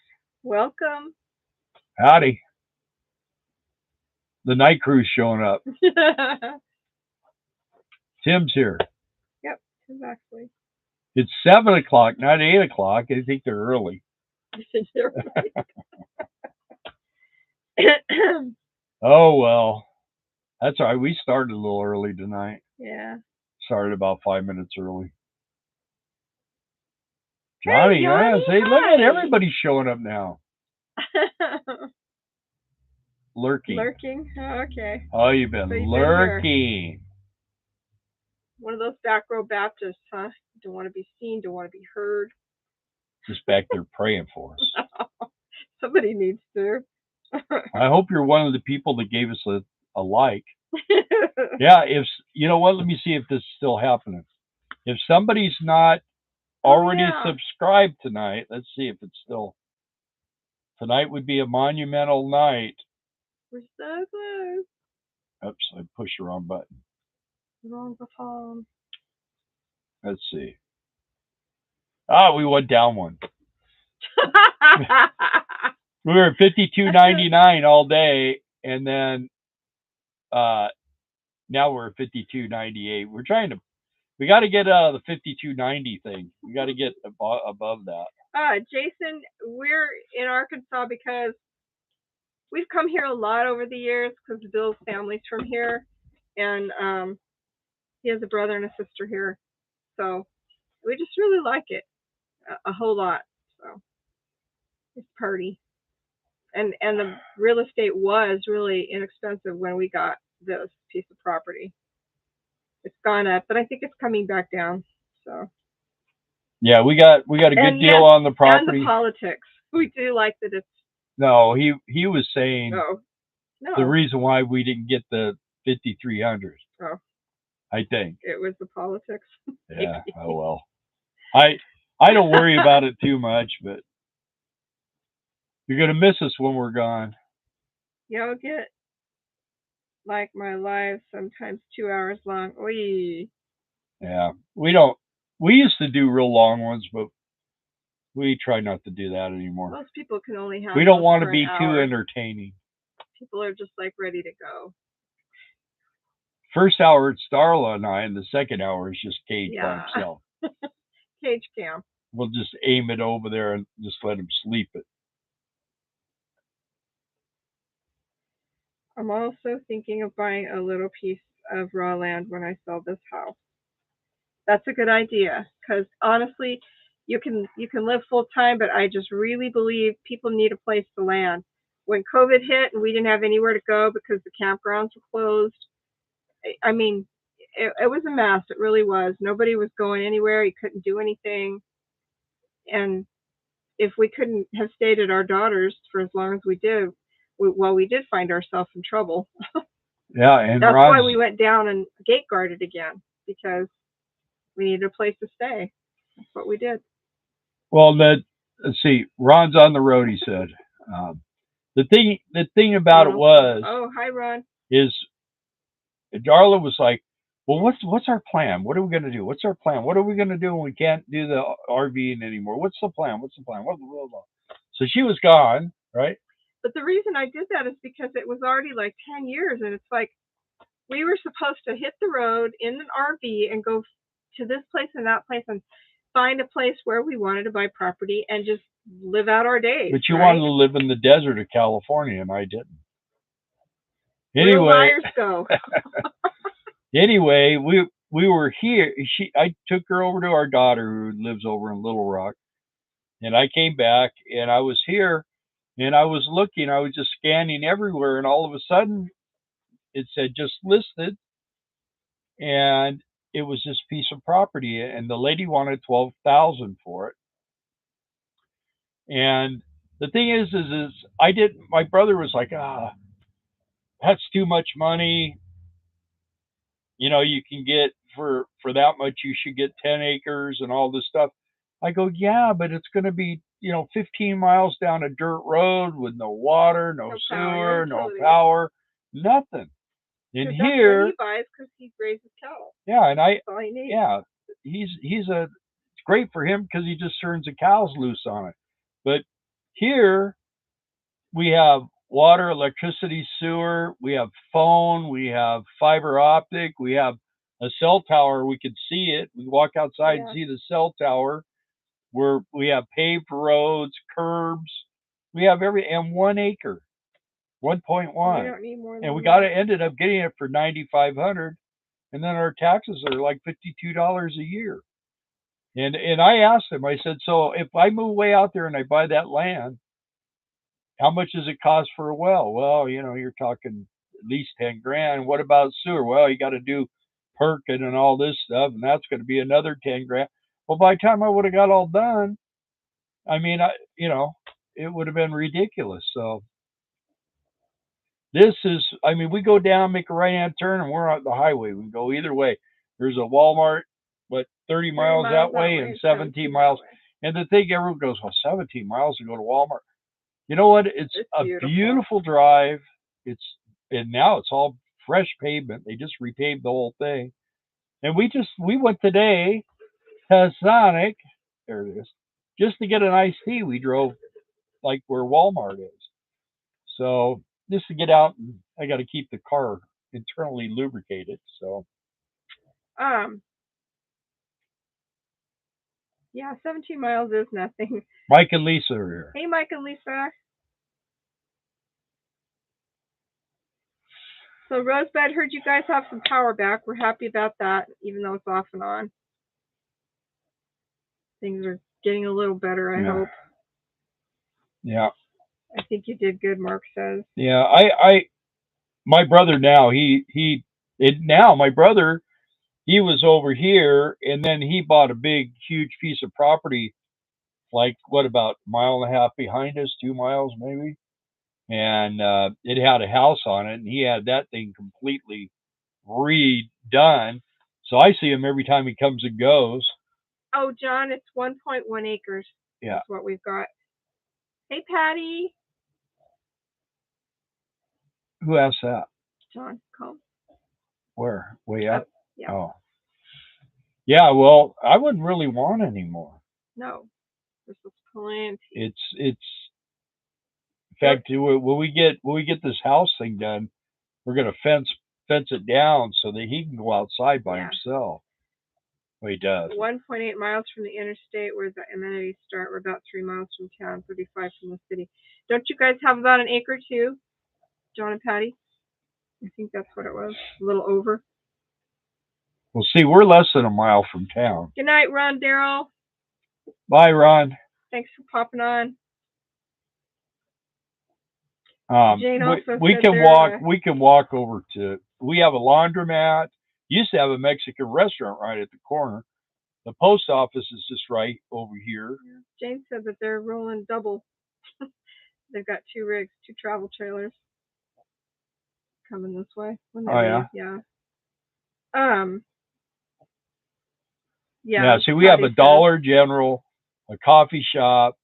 Speaker 2: Welcome.
Speaker 1: howdy, the night crew's showing up. Tim's here.
Speaker 2: Yep, Tim Baxley.
Speaker 1: It's 7 o'clock, not 8 o'clock. I think they're early. Oh well, that's all right. We started a little early tonight.
Speaker 2: Yeah.
Speaker 1: Started about 5 minutes early.
Speaker 2: Hey,
Speaker 1: Johnny,
Speaker 2: Johnny,
Speaker 1: say, look
Speaker 2: hi.
Speaker 1: at everybody showing up now. Lurking.
Speaker 2: Lurking? Oh, okay.
Speaker 1: Oh, you've been
Speaker 2: So you've
Speaker 1: lurking.
Speaker 2: One of those back row Baptists, huh? Don't want to be seen, don't want to be heard.
Speaker 1: Just back there praying for us.
Speaker 2: Somebody needs to.
Speaker 1: I hope you're one of the people that gave us a like. Yeah, if you know what, let me see if this is still happening. If somebody's not already subscribed tonight, let's see if it's still. Tonight would be a monumental night.
Speaker 2: We're so close.
Speaker 1: Oops, I pushed the wrong button.
Speaker 2: Wrong button.
Speaker 1: Let's see. Ah, we went down one. We were at $52.99 all day, and then now we're at $52.98. We got to get out of the $52.90 thing. We got to get above that.
Speaker 2: Jason, we're in Arkansas because we've come here a lot over the years because Bill's family's from here, and he has a brother and a sister here, so we just really like it a whole lot. So it's party, and the real estate was really inexpensive when we got this piece of property. It's gone up, but I think it's coming back down. So
Speaker 1: yeah, we got a good deal on the property.
Speaker 2: And the politics. We do like that it's.
Speaker 1: No, he was saying
Speaker 2: no.
Speaker 1: The reason why we didn't get the 5300.
Speaker 2: Oh.
Speaker 1: I think
Speaker 2: it was the politics.
Speaker 1: Yeah. Oh well. I don't worry about it too much, but you're gonna miss us when we're gone.
Speaker 2: Y'all get like my live sometimes 2 hours long. Oy.
Speaker 1: Yeah, we don't. We used to do real long ones, but we try not to do that anymore.
Speaker 2: Most people can only have.
Speaker 1: We don't want to be too entertaining.
Speaker 2: People are just like ready to go.
Speaker 1: First hour it's Darla and I, and the second hour is just Cage by himself.
Speaker 2: Cage cam.
Speaker 1: We'll just aim it over there and just let him sleep it.
Speaker 2: I'm also thinking of buying a little piece of raw land when I sell this house. That's a good idea because honestly, you can live full time, but I just really believe people need a place to land. When COVID hit and we didn't have anywhere to go because the campgrounds were closed, I mean, it was a mess. It really was. Nobody was going anywhere. You couldn't do anything. And if we couldn't have stayed at our daughter's for as long as we did, we did find ourselves in trouble.
Speaker 1: Yeah, and
Speaker 2: that's why we went down and gate guarded again, because we needed a place to stay. That's what we did.
Speaker 1: Well, let's see. Ron's on the road, he said. The thing about it was.
Speaker 2: Oh, hi, Ron.
Speaker 1: Is Darla was like, well, what's our plan? What are we going to do? What's our plan? What are we going to do when we can't do the RVing anymore? What's the plan? What's the plan? So she was gone, right?
Speaker 2: But the reason I did that is because it was already like 10 years, and it's like we were supposed to hit the road in an RV and go to this place and that place and find a place where we wanted to buy property and just live out our days.
Speaker 1: But you wanted to live in the desert of California, and I didn't.
Speaker 2: Anyway, real go.
Speaker 1: Anyway, we were here. I took her over to our daughter who lives over in Little Rock, and I came back and I was here, and I was looking. I was just scanning everywhere, and all of a sudden, it said just listed, and it was this piece of property, and the lady wanted $12,000 for it. And the thing is I did. My brother was like, that's too much money. You know, you can get for that much. You should get 10 acres and all this stuff. I go, yeah, but it's going to be 15 miles down a dirt road with no water, no
Speaker 2: No power, no
Speaker 1: sewer, no
Speaker 2: utilities.
Speaker 1: power, nothing. And
Speaker 2: Because that's what
Speaker 1: here,
Speaker 2: he buys because he raises cattle.
Speaker 1: yeah, and
Speaker 2: That's all he needs.
Speaker 1: yeah, he's a it's great for him because he just turns the cows loose on it. But here we have water, electricity, sewer, we have phone, we have fiber optic, we have a cell tower. We can see it. We walk outside and
Speaker 2: Yeah.
Speaker 1: see the cell tower. We have paved roads, curbs. We have and 1 acre,
Speaker 2: We
Speaker 1: 1.1,
Speaker 2: don't need more
Speaker 1: and
Speaker 2: than
Speaker 1: we got
Speaker 2: that.
Speaker 1: it. Ended up getting it for 9,500, and then our taxes are like $52 a year. And I asked him. I said, so if I move way out there and I buy that land, how much does it cost for a well? Well, you're talking at least 10 grand. What about sewer? Well, you got to do perking and all this stuff, and that's going to be another 10 grand. Well, by the time I would have got all done, I mean, it would have been ridiculous. So this is, I mean, we go down, make a right hand turn, and we're on the highway. We can go either way. There's a Walmart, but 30
Speaker 2: 30
Speaker 1: miles
Speaker 2: miles
Speaker 1: that
Speaker 2: that
Speaker 1: way
Speaker 2: way
Speaker 1: and
Speaker 2: and
Speaker 1: 17
Speaker 2: 17 that
Speaker 1: miles.
Speaker 2: way.
Speaker 1: And the thing, everyone goes, well, 17 miles to go to Walmart. You know what? It's
Speaker 2: It's
Speaker 1: a
Speaker 2: beautiful.
Speaker 1: beautiful drive. It's and now it's all fresh pavement. They just repaved the whole thing. And we went today to Sonic. There it is. Just to get an iced tea. We drove like where Walmart is. So just to get out, and I got to keep the car internally lubricated. So
Speaker 2: Um, yeah, 17 miles is nothing.
Speaker 1: Mike and Lisa are here.
Speaker 2: Hey, Mike and Lisa. So Rosebud, heard you guys have some power back. We're happy about that, even though it's off and on. Things are getting a little better, I hope.
Speaker 1: Yeah.
Speaker 2: I think you did good, Mark says.
Speaker 1: Yeah. My brother now, now my brother, he was over here and then he bought a big, huge piece of property, like what about a mile and a half behind us, 2 miles maybe? And it had a house on it and he had that thing completely redone. So I see him every time he comes and goes.
Speaker 2: Oh, John, it's 1.1 acres.
Speaker 1: Yeah.
Speaker 2: That's what we've got. Hey, Patty.
Speaker 1: Who asked that?
Speaker 2: John, come.
Speaker 1: Where? Way up?
Speaker 2: Yeah.
Speaker 1: Oh. Yeah, well, I wouldn't really want any more.
Speaker 2: No. This is plenty.
Speaker 1: It's in fact, when we get this house thing done, we're gonna fence it down so that he can go outside by himself. Well, he does.
Speaker 2: 1.8 miles from the interstate where the amenities start. We're about 3 miles from town, 35 from the city. Don't you guys have about an acre too, John and Patty? I think that's what it was. A little over.
Speaker 1: Well, see, we're less than a mile from town.
Speaker 2: Good night, Ron Darrell.
Speaker 1: Bye, Ron.
Speaker 2: Thanks for popping on.
Speaker 1: Jane also we can walk. We can walk over to. We have a laundromat. Used to have a Mexican restaurant right at the corner. The post office is just right over here.
Speaker 2: Yeah. Jane said that they're rolling double. They've got 2 rigs, 2 travel trailers coming this way when they leave. Yeah.
Speaker 1: Yeah. See, we have a Dollar General, a coffee shop,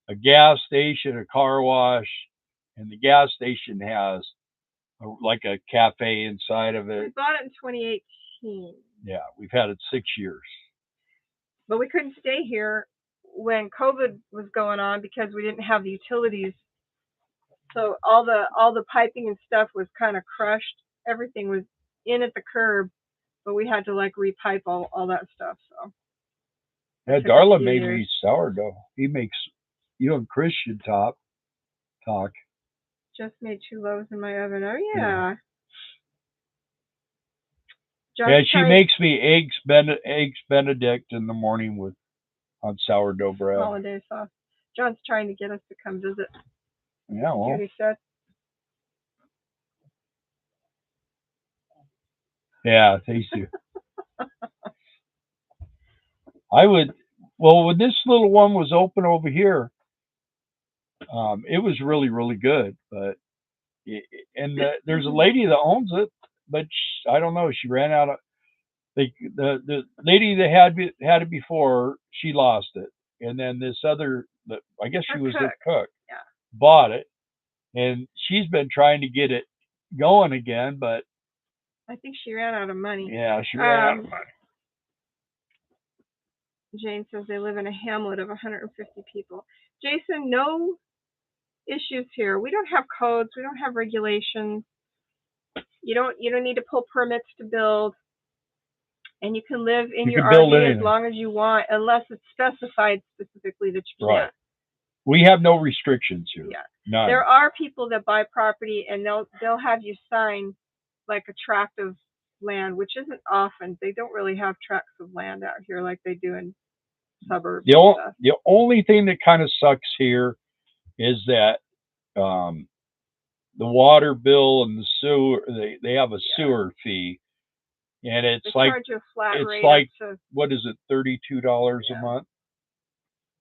Speaker 1: a gas station, a car wash, and the gas station has like a cafe inside of it.
Speaker 2: We bought it in 2018.
Speaker 1: Yeah, we've had it 6 years.
Speaker 2: But we couldn't stay here when COVID was going on because we didn't have the utilities. So all the piping and stuff was kind of crushed. Everything was in at the curb, but we had to like repipe all that stuff. So
Speaker 1: yeah, Darla made me sourdough. He makes you and Chris should talk.
Speaker 2: Just made 2 loaves in my oven. Oh yeah.
Speaker 1: Yeah, she makes me eggs Benedict in the morning on sourdough bread.
Speaker 2: Holiday sauce. John's trying to get us to come visit.
Speaker 1: Yeah, well.
Speaker 2: Judy said.
Speaker 1: Yeah, thank you. I would. Well, when this little one was open over here, It was really, really good, but and there's a lady that owns it, but I don't know. She ran out of the lady that had it before. She lost it, and then this other, I guess
Speaker 2: Her
Speaker 1: she was
Speaker 2: cook.
Speaker 1: the cook,
Speaker 2: Yeah.
Speaker 1: bought it, and she's been trying to get it going again, but
Speaker 2: I think she ran out of money.
Speaker 1: yeah, she ran out of money.
Speaker 2: Jane says they live in a hamlet of 150 people. Jason, no issues here. We don't have codes. We don't have regulations. You don't need to pull permits to build, and you can live in
Speaker 1: You
Speaker 2: your
Speaker 1: can build
Speaker 2: RV
Speaker 1: anything
Speaker 2: as long as you want, unless it's specified specifically that you
Speaker 1: right.
Speaker 2: can't.
Speaker 1: We have no restrictions here.
Speaker 2: Yeah.
Speaker 1: None.
Speaker 2: There are people that buy property and they'll have you sign like a tract of land, which isn't often. They don't really have tracts of land out here like they do in suburbs.
Speaker 1: The only thing that kind of sucks here is that the water bill and the sewer, they have a sewer fee, and it's
Speaker 2: they
Speaker 1: like
Speaker 2: charge you a flat
Speaker 1: it's
Speaker 2: rate
Speaker 1: like
Speaker 2: to,
Speaker 1: what is it, $32 a month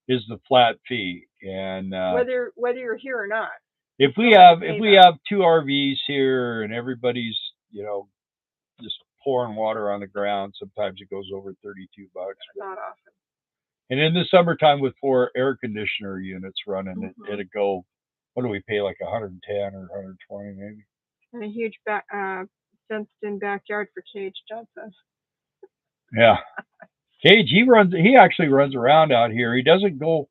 Speaker 1: is the flat fee, and
Speaker 2: whether you're here or not.
Speaker 1: if we have two RVs here and everybody's just pouring water on the ground, sometimes it goes over $32.
Speaker 2: Not often.
Speaker 1: And in the summertime, with 4 air conditioner units running, it'd go. What do we pay? Like 110 or 120, maybe.
Speaker 2: And a huge fenced-in backyard for Cage, John says.
Speaker 1: Yeah, Cage. He actually runs around out here. He doesn't go.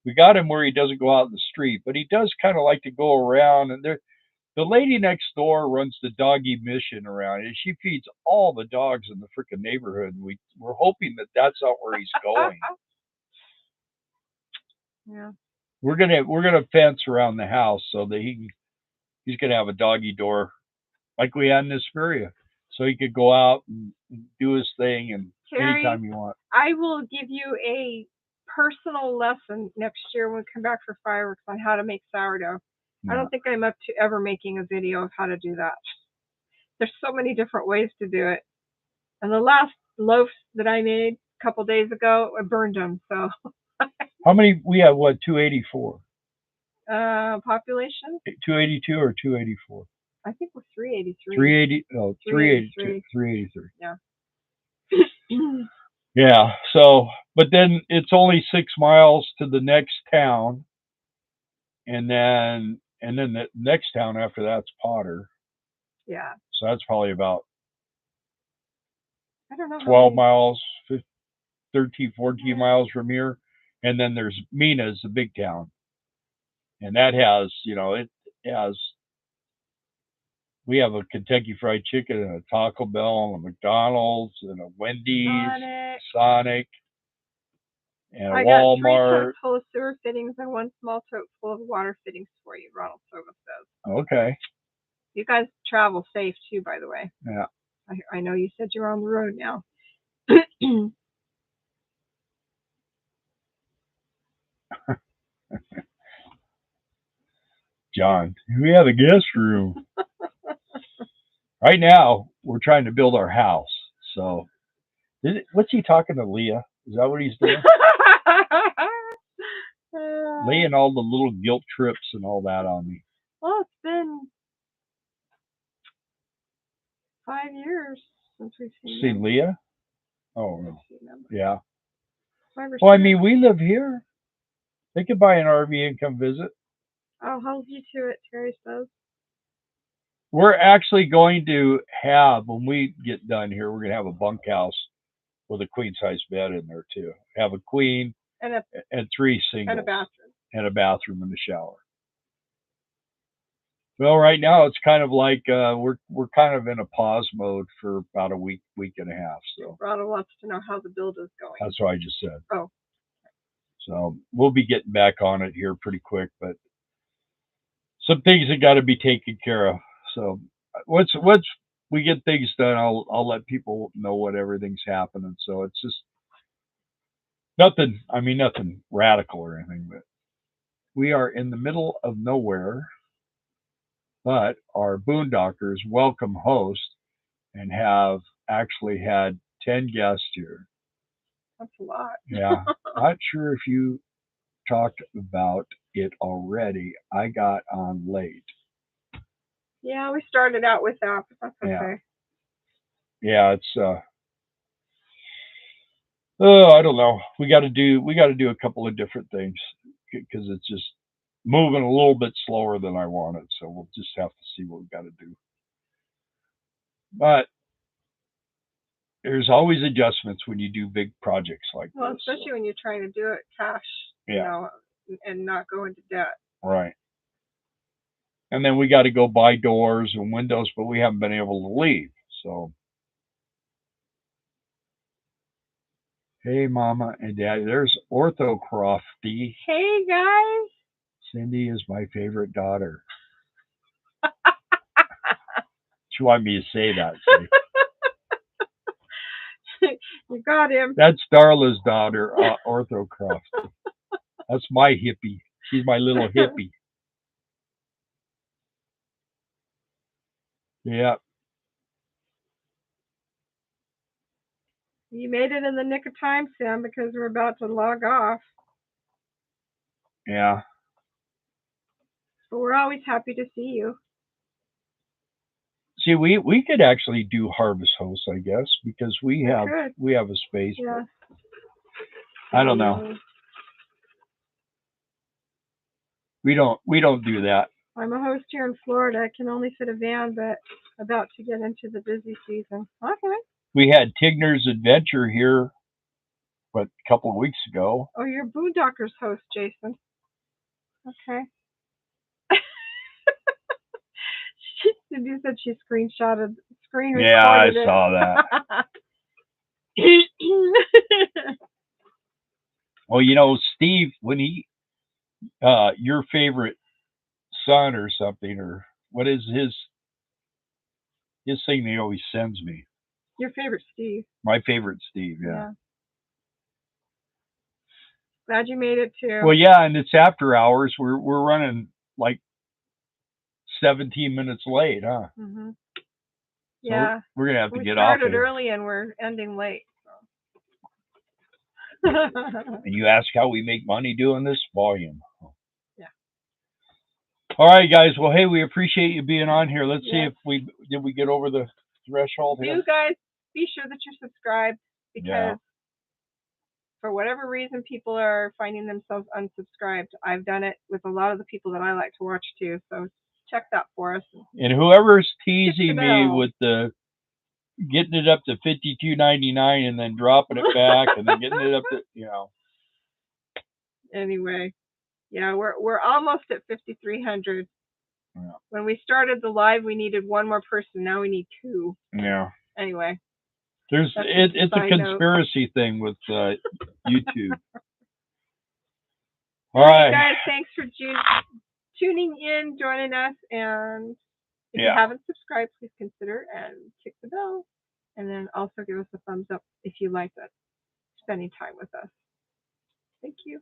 Speaker 1: We got him where he doesn't go out in the street, but he does kind of like to go around. And the lady next door runs the doggy mission around, and she feeds all the dogs in the freaking neighborhood. And we're hoping that that's not where he's going.
Speaker 2: Yeah.
Speaker 1: We're gonna fence around the house so that he's gonna have a doggy door like we had in Asperia, so he could go out and do his thing and
Speaker 2: Terry,
Speaker 1: anytime you want.
Speaker 2: I will give you a personal lesson next year when we come back for fireworks on how to make sourdough. Yeah. I don't think I'm up to ever making a video of how to do that. There's so many different ways to do it. And the last loaves that I made a couple days ago, I burned them. So.
Speaker 1: How many? We have what? 284.
Speaker 2: Population?
Speaker 1: 282 or 284?
Speaker 2: I think we're 383.
Speaker 1: 380. Oh, 383. 383.
Speaker 2: Yeah.
Speaker 1: Yeah. So, but then it's only 6 miles to the next town, and then the next town after that's Potter.
Speaker 2: Yeah.
Speaker 1: So that's probably about
Speaker 2: I don't know
Speaker 1: 12 miles, 13, 14 miles from here. And then there's Mina's, the big town. And that has, it has, we have a Kentucky Fried Chicken and a Taco Bell and a McDonald's and a Wendy's, Sonic and a Walmart.
Speaker 2: I got 3 totes full of sewer fittings and 1 small tote full of water fittings for you, Ronald Silva says.
Speaker 1: Okay.
Speaker 2: You guys travel safe too, by the way.
Speaker 1: Yeah.
Speaker 2: I know you said you're on the road now.
Speaker 1: John, we have a guest room. Right now, we're trying to build our house. So, what's he talking to Leah? Is that what he's doing? Laying all the little guilt trips and all that on me.
Speaker 2: Well, it's been 5 years since we've seen
Speaker 1: Leah? Oh, no. Yeah.
Speaker 2: 5 or 6.
Speaker 1: Well, I mean, we live here. They could buy an RV and come visit.
Speaker 2: I'll hold you to it, Terry says.
Speaker 1: We're actually going to have, when we get done here, we're going to have a bunkhouse with a queen size bed in there too. Have a queen and 3 singles. And a bathroom and a shower. Well, right now it's kind of like we're kind of in a pause mode for about a week and a half. So
Speaker 2: Ronald wants to know how the build is going.
Speaker 1: That's what I just said.
Speaker 2: Oh.
Speaker 1: So we'll be getting back on it here pretty quick, but some things have got to be taken care of. So once we get things done, I'll let people know what everything's happening. So it's just nothing radical or anything, but we are in the middle of nowhere. But our boondockers welcome host and have actually had 10 guests here.
Speaker 2: That's a lot.
Speaker 1: Yeah. Not sure if you talked about it already. I got on late.
Speaker 2: Yeah, we started out with that, but that's
Speaker 1: Yeah.
Speaker 2: okay.
Speaker 1: Yeah, it's oh, I don't know. We got to do a couple of different things because it's just moving a little bit slower than I wanted. So we'll just have to see what we got to do. But there's always adjustments when you do big projects like
Speaker 2: Well,
Speaker 1: this.
Speaker 2: especially when you're trying to do it cash, you
Speaker 1: Yeah,
Speaker 2: know, and not go into debt.
Speaker 1: right. And then we got to go buy doors and windows, but we haven't been able to leave. So, hey, Mama and Daddy, there's Orthocrofty.
Speaker 2: Hey guys,
Speaker 1: Cindy is my favorite daughter. She wanted me to say that. See?
Speaker 2: you got him.
Speaker 1: That's Darla's daughter, Orthocrofty. That's my hippie. She's my little hippie. Yeah,
Speaker 2: You made it in the nick of time, Sam, because we're about to log off.
Speaker 1: yeah.
Speaker 2: But we're always happy to see you.
Speaker 1: See, we could actually do harvest hosts, I guess, because we have a space.
Speaker 2: Yeah.
Speaker 1: I don't know. We don't do that.
Speaker 2: I'm a host here in Florida. I can only fit a van, but about to get into the busy season. Okay.
Speaker 1: We had Tigner's Adventure here, a couple of weeks ago.
Speaker 2: Oh, you're Boondockers host, Jason. Okay. Cindy said she screen recorded
Speaker 1: Yeah, I
Speaker 2: it.
Speaker 1: saw that. Well, Steve, when he, your favorite son or something, or what is his thing that he always sends me?
Speaker 2: Your favorite Steve.
Speaker 1: My favorite Steve, yeah.
Speaker 2: Glad you made it too.
Speaker 1: Well, yeah, and it's after hours. We're running like 17 minutes late, huh?
Speaker 2: Mm-hmm. So
Speaker 1: yeah. We're gonna have to get
Speaker 2: off.
Speaker 1: We
Speaker 2: started early and we're ending late.
Speaker 1: So. And you ask how we make money doing this? Volume.
Speaker 2: Yeah.
Speaker 1: All right, guys. Well, hey, we appreciate you being on here. Let's see if we get over the threshold here.
Speaker 2: You guys, be sure that you're subscribed because for whatever reason people are finding themselves unsubscribed. I've done it with a lot of the people that I like to watch too. So check that for us.
Speaker 1: And whoever's teasing me with the getting it up to $52.99 and then dropping it back and then getting it up to
Speaker 2: Anyway, yeah, we're almost at 5,300.
Speaker 1: Yeah.
Speaker 2: When we started the live, we needed one more person. Now we need two.
Speaker 1: Yeah.
Speaker 2: Anyway,
Speaker 1: it's a conspiracy thing with YouTube.
Speaker 2: All right, guys. Thanks for tuning in, joining us, and if you haven't subscribed, please consider and click the bell, and then also give us a thumbs up if you like that spending time with us. Thank you.